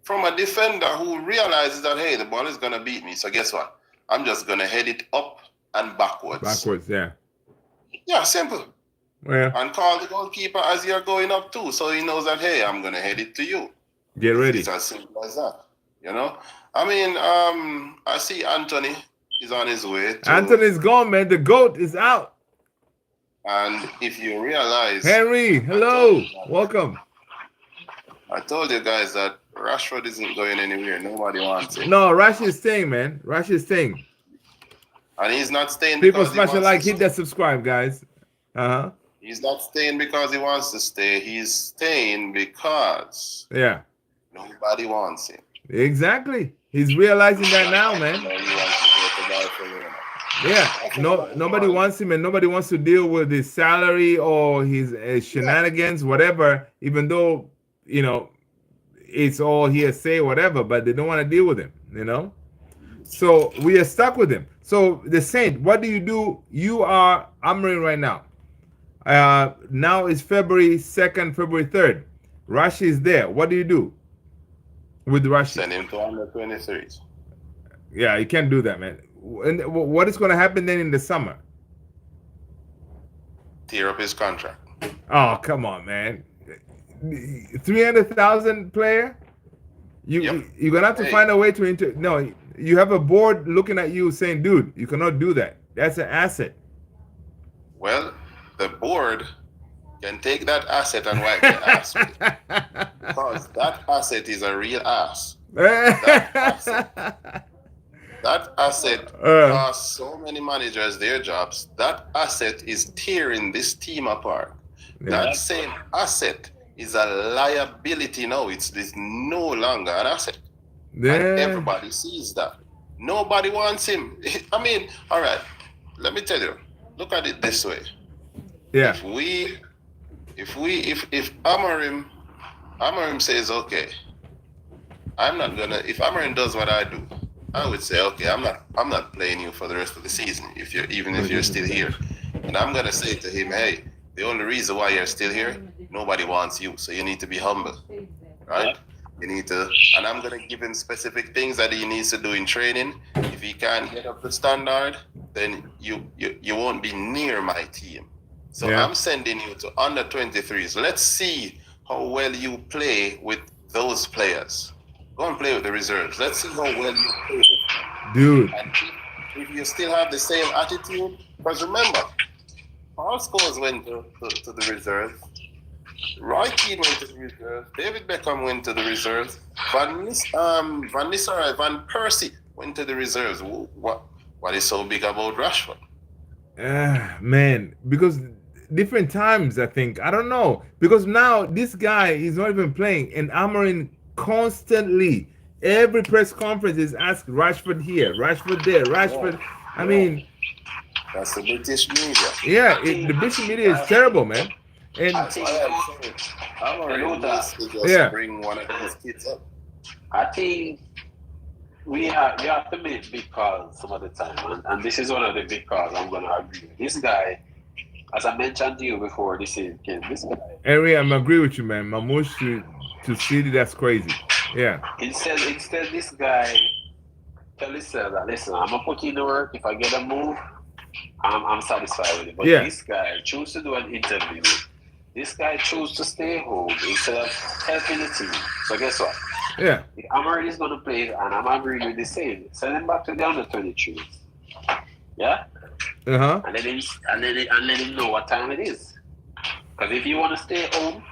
from a defender who realizes that, hey, the ball is gonna beat me. So guess what? I'm just gonna head it up and backwards. Backwards, yeah. Yeah, simple. Well, And call the goalkeeper as you're going up too, so he knows that, hey, I'm gonna head it to you. get ready. It's as simple as that. You know? I mean, I see Anthony is on his way. Anthony's gone, man. The GOAT is out. And if you realize, Henry, hello. Welcome. I told you guys that Rashford isn't going anywhere. Nobody wants him. No, Rashi is staying, man. Rashi is staying. And he's not staying People because smash he a wants like, to hit that subscribe, guys. Uh-huh. He's not staying because he wants to stay. He's staying because Yeah. nobody wants him. Exactly. He's realizing that now, man. He wants to go to Barcelona. Yeah. No, nobody wants him, and nobody wants to deal with his salary or his shenanigans, whatever. Even though it's all hearsay, whatever, but they don't want to deal with him. So we are stuck with him. So the Saint, what do? You are Amorim right now. Now it's February 2nd, February 3rd. Rashi is there. What do you do with Rashi? Send him to under 23s. Yeah, you can't do that, man. And what is going to happen then in the summer? Tear up his contract. Oh, come on, man. 300,000 player? You're going to have to find a way to no, you have a board looking at you saying, dude, you cannot do that. That's an asset. Well, the board can take that asset and wipe their ass with it. Because that asset is a real ass. That asset costs so many managers their jobs. That asset is tearing this team apart. Yeah. That same asset is a liability now. It's no longer an asset. Yeah. And everybody sees that. Nobody wants him. I mean, all right, let me tell you, look at it this way. Yeah. If Amorim says, okay, if Amorim does what I do, I would say, okay, I'm not playing you for the rest of the season if you're still here. And I'm gonna say to him, hey, the only reason why you're still here, nobody wants you, so you need to be humble. Right? You need to, and I'm gonna give him specific things that he needs to do in training. If he can't get up to standard, then you won't be near my team. So I'm sending you to under 23s. Let's see how well you play with those players. Go and play with the reserves. Let's see how well you play with them. Dude. And if you still have the same attitude, because remember, Paul Scholes went to the reserves. Roy Keane went to the reserves. David Beckham went to the reserves. Van Persie went to the reserves. What is so big about Rashford? Man, because different times, I think. I don't know. Because now this guy is not even playing, and Amorim constantly, every press conference is asked Rashford here, Rashford there, Rashford. I mean, that's the British media. Yeah, the British media is terrible, man. And Amorim needs to just bring one of his kids up. I think you have to make big calls some of the time, and this is one of the big calls I'm going to agree with. This guy, as I mentioned to you before, this guy. Henry, I'm agree with you, man. Mamouche to City, that's crazy. Yeah. Instead, this guy tell himself that, listen, I'm gonna put in the work. If I get a move, I'm satisfied with it. But this guy choose to do an interview. This guy choose to stay home instead of helping the team. So guess what? Yeah. If Amorim is gonna play, and I'm agreeing with the same, send him back to the under 23s. Yeah. And let him know what time it is. Because if you want to stay home,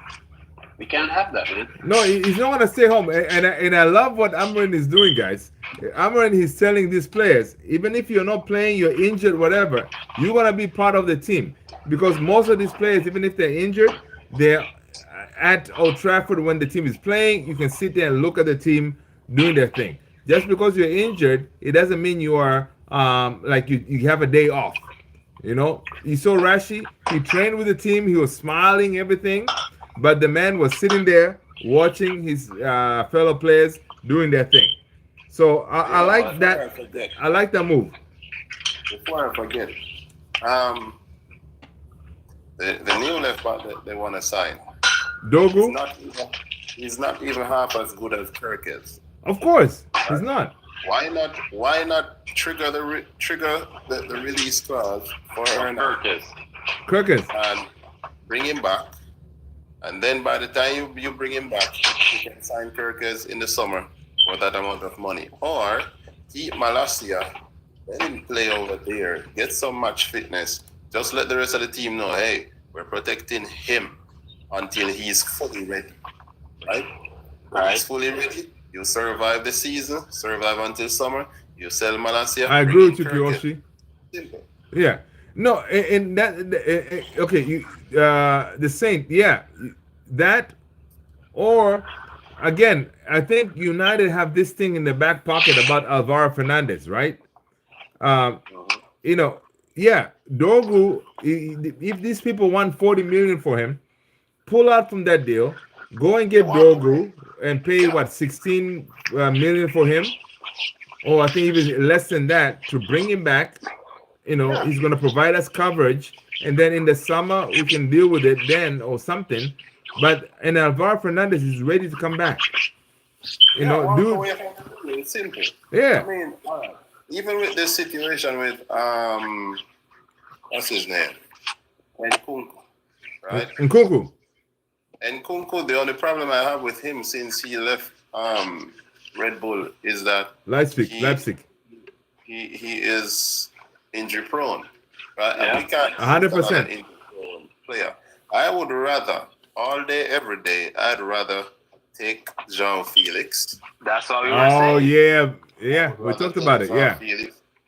we can't have that, man. No, he's not gonna stay home, and I love what Amorim is doing, guys. Amorim is telling these players, even if you're not playing, you're injured, whatever, you're gonna be part of the team, because most of these players, even if they're injured, they're at Old Trafford when the team is playing. You can sit there and look at the team doing their thing. Just because you're injured, it doesn't mean you are like you have a day off. You saw Rashi. He trained with the team. He was smiling, everything. But the man was sitting there watching his fellow players doing their thing. So I like that. I like that move. Before I forget, the new left back that they want to sign. Dorgu? He's not even half as good as Kirk is. Of course, he's not. Why not trigger the release clause for Kirkis. and bring him back, and then by the time you bring him back, you can sign Kirkis in the summer for that amount of money, or keep Malasia, let him play over there, get some match fitness. Just let the rest of the team know, hey, we're protecting him until he's fully ready, right? When he's fully ready, you survive the season, survive until summer. You sell Malasia. I agree with you, Kiyoshi. Simple. Yeah. No, and that okay. You the Saint, yeah, that or again, I think United have this thing in the back pocket about Alvaro Fernandez, right? You know, yeah, Dorgu. If these people want 40 million for him, pull out from that deal, go and get Dorgu and pay what 16 million for him, or I think even less than that to bring him back. You know, he's going to provide us coverage, and then in the summer we can deal with it then or something. But and Alvaro Fernandez is ready to come back. You know, dude. It's simple. Yeah. I mean, even with this situation with what's his name, Nkunku, right? Nkunku. Nkunku, the only problem I have with him since he left Red Bull is that Leipzig. He is injury prone, right? Yeah. And we can't 100% injury prone player. I would rather all day, every day. I'd rather take João Felix. That's what we were saying. Oh yeah, we talked about it. Yeah.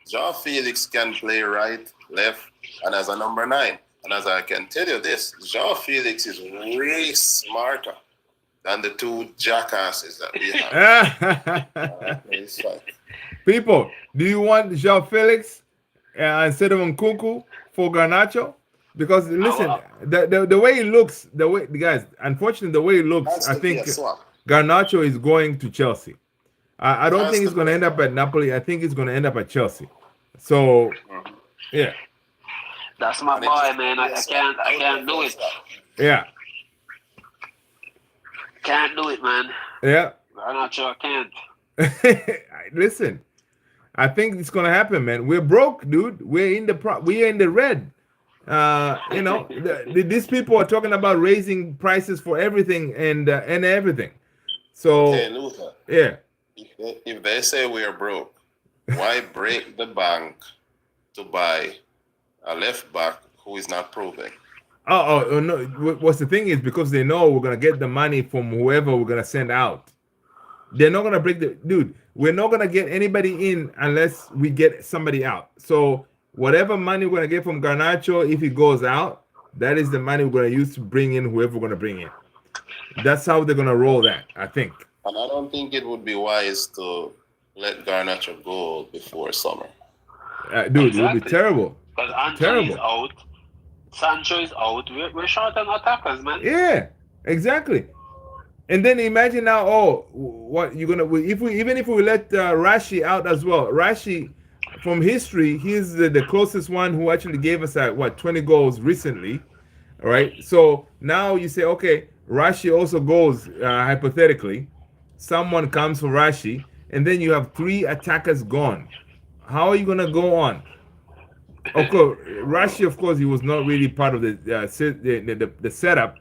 João Felix can play right, left, and as a number 9. And as I can tell you this, João Felix is way smarter than the two jackasses that we have. People, do you want João Felix instead of Nkunku for Garnacho? Because listen, the way he looks, guys, unfortunately, the way he looks, I think Garnacho is going to Chelsea. I don't think he's going to end up at Napoli. I think he's going to end up at Chelsea. So, yeah. That's my boy, man. I can't do it. Yeah. Can't do it, man. Yeah. Garnacho, I can't. Listen, I think it's gonna happen, man. We're broke, dude. We're in the red. You know, these people are talking about raising prices for everything and everything. So, okay, Luther, yeah. If they say we are broke, why break the bank to buy a left back who is not proven? Oh no! What's the thing is because they know we're gonna get the money from whoever we're gonna send out. They're not gonna break the dude. We're not gonna get anybody in unless we get somebody out. So whatever money we're gonna get from Garnacho, if he goes out, that is the money we're gonna use to bring in whoever we're gonna bring in. That's how they're gonna roll that, I think. And I don't think it would be wise to let Garnacho go before summer. Dude, it would be terrible. Because Anthony is out, Sancho is out. We're short on attackers, man. Yeah, exactly. And then imagine now, what you're gonna if we let Rashi out as well. Rashi, from history, he's the closest one who actually gave us 20 goals recently, all right? So now you say, okay, Rashi also goes hypothetically. Someone comes for Rashi, and then you have 3 attackers gone. How are you gonna go on? Of course, Rashi, of course, he was not really part of the setup.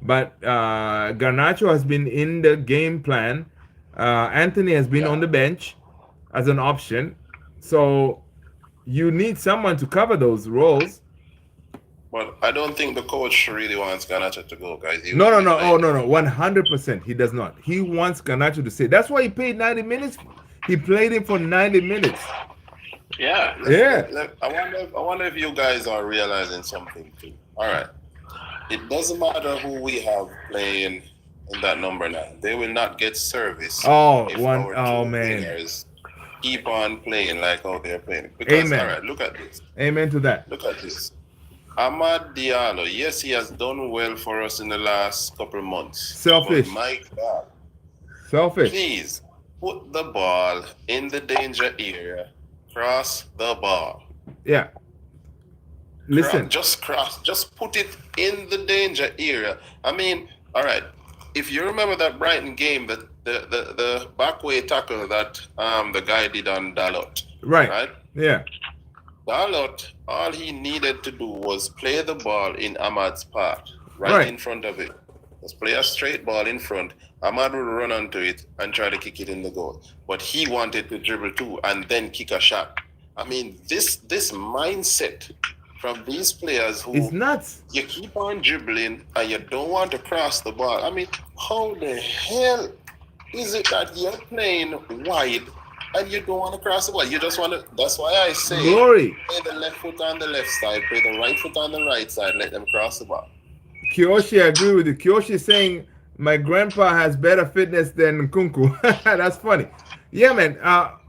But Garnacho has been in the game plan. Anthony has been on the bench as an option. So you need someone to cover those roles. But I don't think the coach really wants Garnacho to go, guys. No. 100%. He does not. He wants Garnacho to stay. That's why he paid 90 minutes. He played him for 90 minutes. Yeah. I wonder if you guys are realizing something too. All right. It doesn't matter who we have playing in that number 9. They will not get service. Man. Keep on playing like how they're playing. Because, Amen. all right, look at this. Amen to that. Look at this. Amad Diallo, yes, he has done well for us in the last couple of months. Selfish. But my God. Selfish. Please, put the ball in the danger area. Cross the ball. Yeah. Listen, just put it in the danger area. I mean, all right. If you remember that Brighton game, the backway tackle that the guy did on Dalot, right? Yeah. Dalot, all he needed to do was play the ball in Ahmad's path, right in front of it. Just play a straight ball in front. Ahmad would run onto it and try to kick it in the goal. But he wanted to dribble too and then kick a shot. I mean, this mindset from these players who it's nuts. You keep on dribbling and you don't want to cross the ball. I mean, how the hell is it that you're playing wide and you don't want to cross the ball? You just want to. That's why I say, Glory. Play the left foot on the left side, play the right foot on the right side, let them cross the ball. Kiyoshi, I agree with you. Kiyoshi is saying my grandpa has better fitness than Nkunku. That's funny. Yeah, man.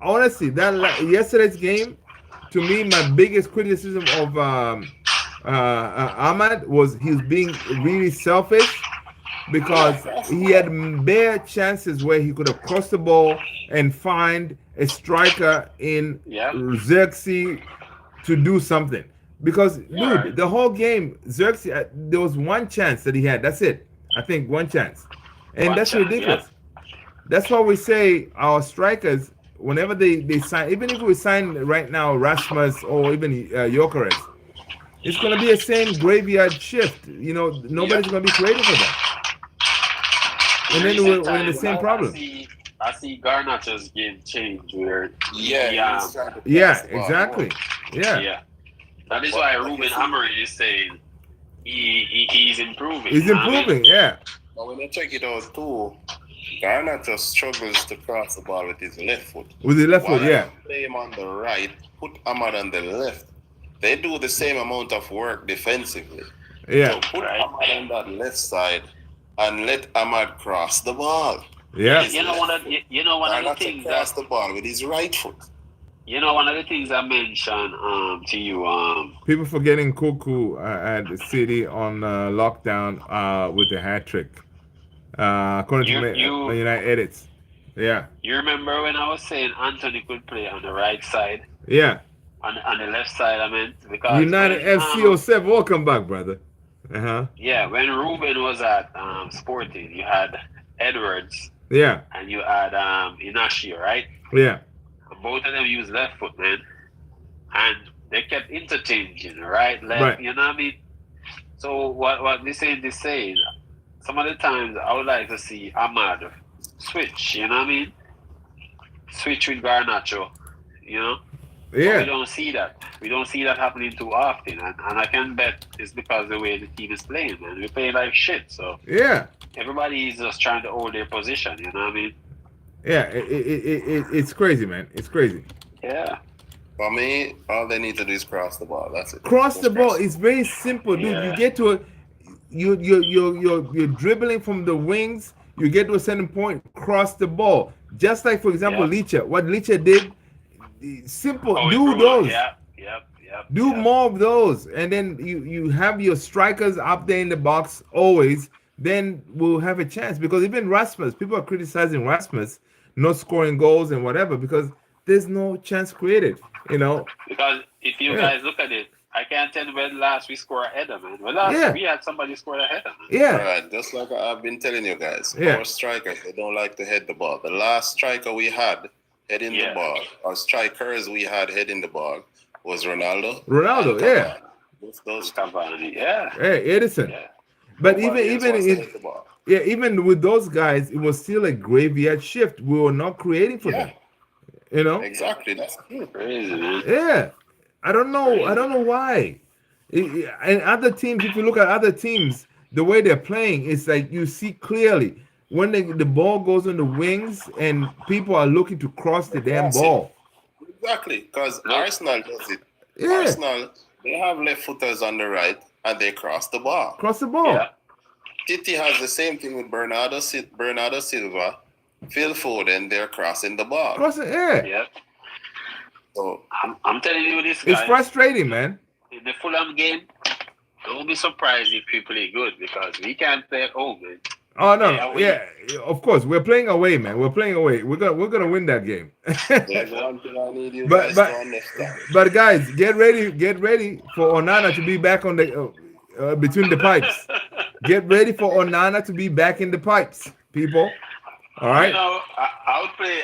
Honestly, that yesterday's game, to me, my biggest criticism of Ahmad was he's being really selfish because he had bare chances where he could have crossed the ball and find a striker in Xerxes to do something. Because, dude, the whole game, Xerxes, there was one chance that he had. That's it. I think one chance. And that's ridiculous. Yeah. That's why we say our strikers, whenever they sign, even if we sign right now Rasmus or even Gyökeres, it's going to be the same graveyard shift. You know, nobody's going to be creative for that. And then we're in the same problem. I see Garnacho's game change where exactly. Yeah. That is why Ruben Amorim is saying he's improving. He's improving, But when you check it out too, Garnacho struggles to cross the ball with his left foot. With his left foot, Play him on the right, put Ahmad on the left. They do the same amount of work defensively. Yeah. So put Ahmad on that left side and let Ahmad cross the ball. Yeah. You know one of the things cross the ball with his right foot. You know, one of the things I mentioned to you. People forgetting Nkunku at the City on lockdown with a hat trick. According to United edits. Yeah. You remember when I was saying Anthony could play on the right side? Yeah. On the left side, I meant. Because United FC 07, welcome back, brother. Yeah, when Ruben was at Sporting, you had Edwards. Yeah. And you had Inacio, right? Yeah. Both of them use left foot, man. And they kept interchanging, right? Left, you know what I mean? So what this says, some of the times I would like to see Ahmad switch, you know what I mean? Switch with Garnacho, you know? Yeah. But we don't see that. We don't see that happening too often. And I can bet it's because the way the team is playing, man. We play like shit, so everybody is just trying to hold their position, you know what I mean? Yeah, it's crazy, man. It's crazy. Yeah. For me, all they need to do is cross the ball. That's it. Cross the ball. It's very simple, dude. Yeah. You get to it. You're dribbling from the wings. You get to a certain point, cross the ball. Just like, for example, Lecce. What Lecce did, simple. Do those. Do more of those, and then you have your strikers up there in the box always. Then we'll have a chance, because even Rasmus, people are criticizing Rasmus not scoring goals and whatever because there's no chance created, you know. Because if you guys look at it, I can't tell when last we score a header, man. Well, last we had somebody score a header, man. Yeah. Right. Just like I've been telling you guys, our strikers, they don't like to head the ball. The last striker we had heading the ball, or strikers we had heading the ball, was Ronaldo. Ronaldo, yeah. Those Cavani, yeah. Hey, Edison. Yeah. But even with those guys, it was still a graveyard shift. We were not creating for them. You know? Exactly. That's crazy, man. Yeah. I don't know why. And other teams, if you look at other teams, the way they're playing, it's like you see clearly when the ball goes on the wings and people are looking to cross the damn ball. Exactly. Because Arsenal does it. Yeah. Arsenal, they have left footers on the right and they cross the ball. Cross the ball. Yeah. City has the same thing with Bernardo Silva, Phil Foden, they're crossing the ball. Yeah. So I'm telling you this, guys. It's frustrating, man. In the Fulham game, don't be surprised if we play good because we can't play at home, man. Oh no, Yeah, no, yeah, of course we're playing away, man. We're playing away. We're gonna win that game. There's one thing I need you but guys to but understand. but guys, get ready for Onana to be back on the between the pipes. Get ready for Onana to be back in the pipes, people. All You right. know, I would play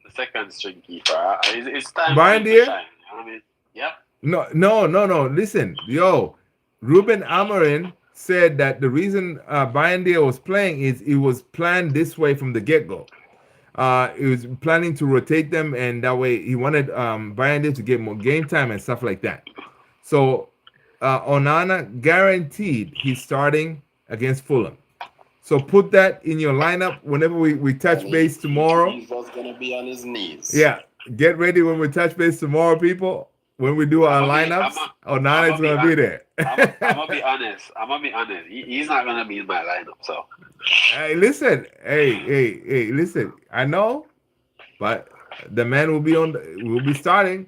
the second string keeper. It's time for Brian him to Deere? shine. You know what I mean? Yep. No, no, no, no. Listen, yo, Ruben Amorim said that the reason Brian Deere was playing is it was planned this way from the get go. He was planning to rotate them, and that way he wanted Brian Deere to get more game time and stuff like that. So Onana guaranteed he's starting against Fulham. So put that in your lineup whenever we touch And base tomorrow. he's just gonna be on his knees. Yeah, get ready when we touch base tomorrow, people. When we do our lineups, Onana is gonna be there. I'm gonna be honest. He's not gonna be in my lineup. So Hey, listen. Hey, listen. I know, but the man will be will be starting.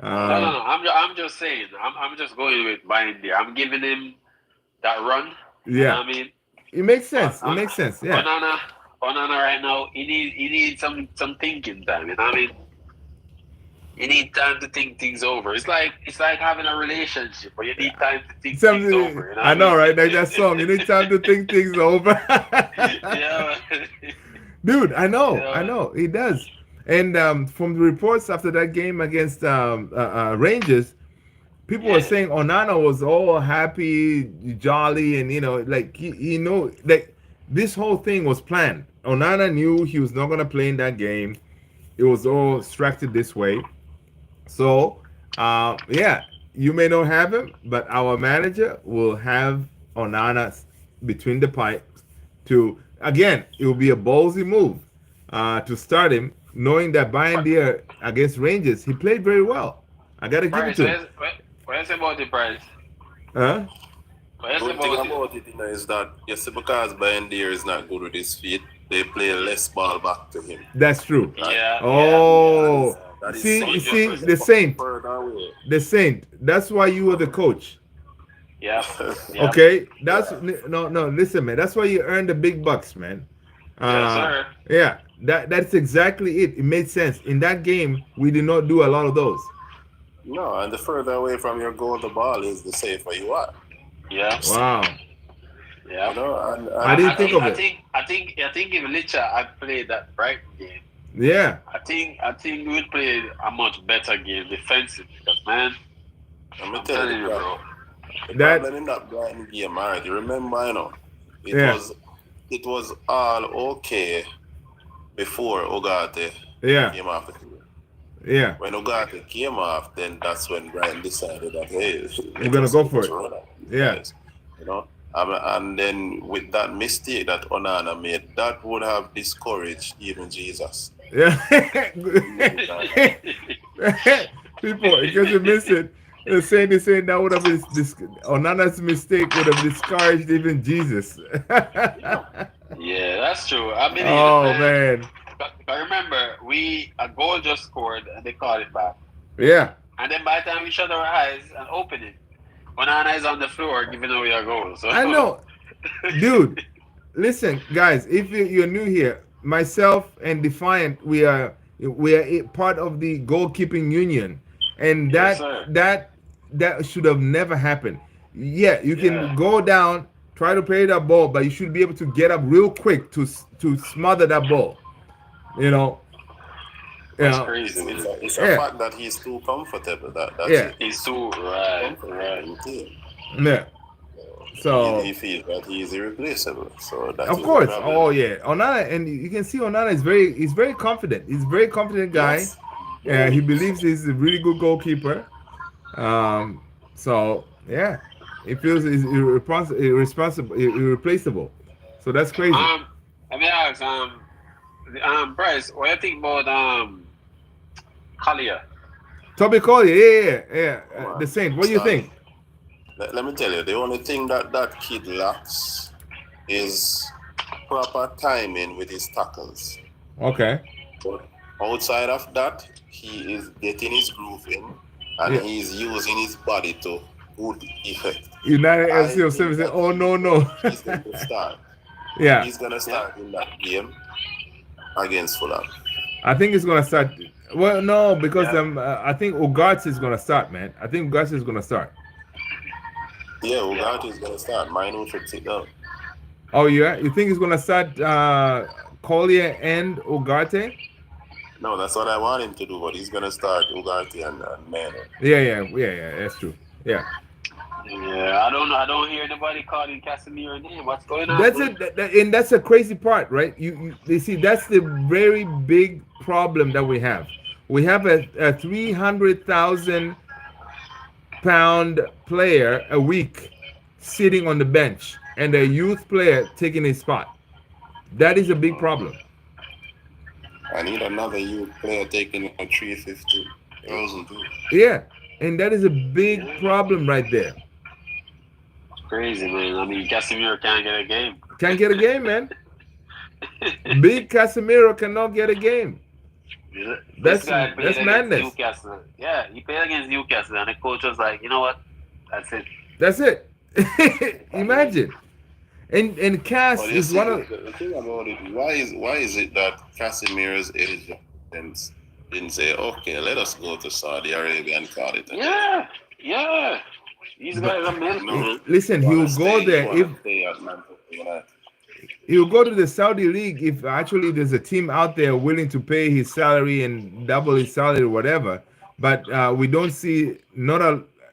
no. I'm just saying. I'm just going with Brian Deere. I'm giving him that run. Yeah, You know what I mean, it makes sense. It makes sense. Yeah, Onana right now. He needs some thinking time. You know what I mean? You need time to think things over. It's like having a relationship where you need time to think things over. You know I know, right? Like that song. You need time to think things over. Yeah. Dude, I know, Yeah. I know. It does. And from the reports after that game against Rangers, people were saying Onana was all happy, jolly, and like he know like this whole thing was planned. Onana knew he was not gonna play in that game. It was all structured this way. So, yeah, you may not have him, but our manager will have Onana between the pipes again, it will be a ballsy move to start him, knowing that Brian Deere against Rangers, he played very well. I got to give it to him. What is about the price? Huh? What is Good thing about about it, is that because Brian Deere is not good with his feet, they play less ball back to him. That's true. Yeah. Oh, That is see, so you see, different. the Saint, Further away. the Saint. That's why you were the coach. Yeah. Okay, that's no. Listen, man. That's why you earn the big bucks, man. Yes, sir. Yeah, that's exactly it. It made sense. In that game, we did not do a lot of those. No, and the further away from your goal the ball is, the safer you are. Yeah. Wow. Yeah. You know, and I didn't think of it. I think if Lecce had played that Brighton game, Yeah. I think we would play a much better game defensively. Because man, I'm telling you, bro. That problem in that Brighton game, alright. You remember, Yeah. it was all okay before Ugarte yeah, came off the field. yeah. When Ugarte came off, then that's when Brian decided that, hey, We're gonna go for it. Yeah. You know, and then with that mistake that Onana made, that would have discouraged even Jesus. Yeah. People, in case you missed it, they're saying that would have been Onana's mistake would have discouraged even Jesus. Yeah, that's true. I mean, Oh man. But remember, a goal just scored and they called it back. Yeah. And then by the time we shut our eyes and open it, Onana is on the floor giving away a goal. So I know. Dude, listen, guys, if you're new here, myself and Defiant, we are part of the goalkeeping union. And Yes, that should have never happened. Yeah, you can go down, try to play that ball, but you should be able to get up real quick to smother that ball. You know. That's Yeah. crazy. Man. It's a fact that he's too comfortable. That's it. He's too right. Yeah. So He feels that he is irreplaceable. So that's of course. Oh yeah. Onana, and you can see Onana is very confident. He's a very confident guy. Yes. He believes he's a really good goalkeeper. So yeah, he feels he's irreplaceable. So that's crazy. Let me ask, Bryce, what do you think about Collier? Toby Collier, yeah. The Saint. What do you think? Let me tell you, the only thing that kid lacks is proper timing with his tackles. Okay. But outside of that, he is getting his groove in, and he's using his body to good effect. United I FC of think 7 said, that oh, no. he's going to start. Yeah. He's going to start in that game against Fulham. I think it's going to start. Well, no, because I think Ugarte is going to start, man. I think Ugarte is going to start. Yeah, Ugarte is going to start. Mine should sit down. Oh, yeah? You think he's going to start Collier and Ugarte? No, that's what I want him to do, but he's going to start Ugarte and Mane. Yeah, that's true. Yeah. Yeah, I don't hear nobody calling Casemiro name. What's going on? That's it, and that's a crazy part, right? You see, that's the very big problem that we have. We have a 300,000-pound player a week sitting on the bench, and a youth player taking his spot. That is a big problem. I need another youth player taking a 350,000 too. Yeah, and that is a big problem right there. Crazy, man. I mean, Casemiro can't get a game. Can't get a game, man. Big Casemiro cannot get a game. That's madness. Newcastle. Yeah, he played against Newcastle, and the coach was like, you know what? That's it. That's it. Imagine. And Cass is one of the thing about it. Why is it that Casemiro's agents didn't say, okay, let us go to Saudi Arabia and call it? Yeah. These guys are men. No, listen, he'll go there if he'll go to the Saudi league if actually there's a team out there willing to pay his salary and double his salary or whatever. But we don't see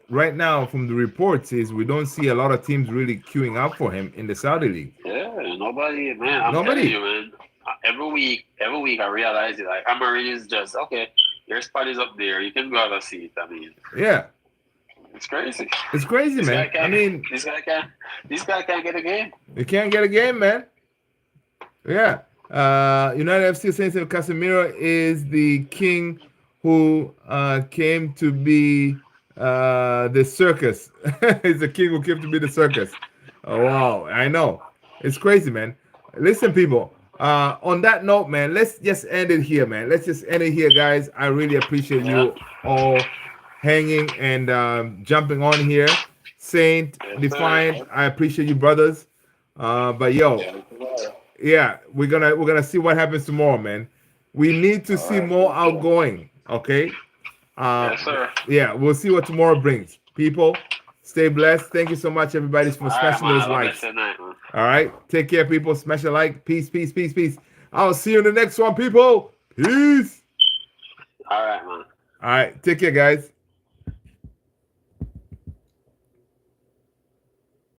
right now from the reports is we don't see a lot of teams really queuing up for him in the Saudi league. Yeah, nobody, man. I'm telling you, man. Every week I realize it. Like Amarin is just okay. Your spot is up there. You can go have a seat. I mean, yeah. It's crazy. It's crazy, man. I mean, this guy can't get a game. He can't get a game, man. Yeah. United FC saying that Casemiro is the king who came to be the circus. He's the king who came to be the circus. Oh, wow. I know. It's crazy, man. Listen, people. On that note, man, let's just end it here, man. Let's just end it here, guys. I really appreciate you all hanging and jumping on here. Saint, Defiant, I appreciate you, brothers. But yo, yeah, we're gonna see what happens tomorrow, man. We need to see more outgoing. Okay. Yes, sir. Yeah, we'll see what tomorrow brings. People, stay blessed. Thank you so much, everybody, for smashing those likes. All right, take care, people. Smash a like. Peace. I'll see you in the next one, people. Peace. All right, man. All right, take care, guys.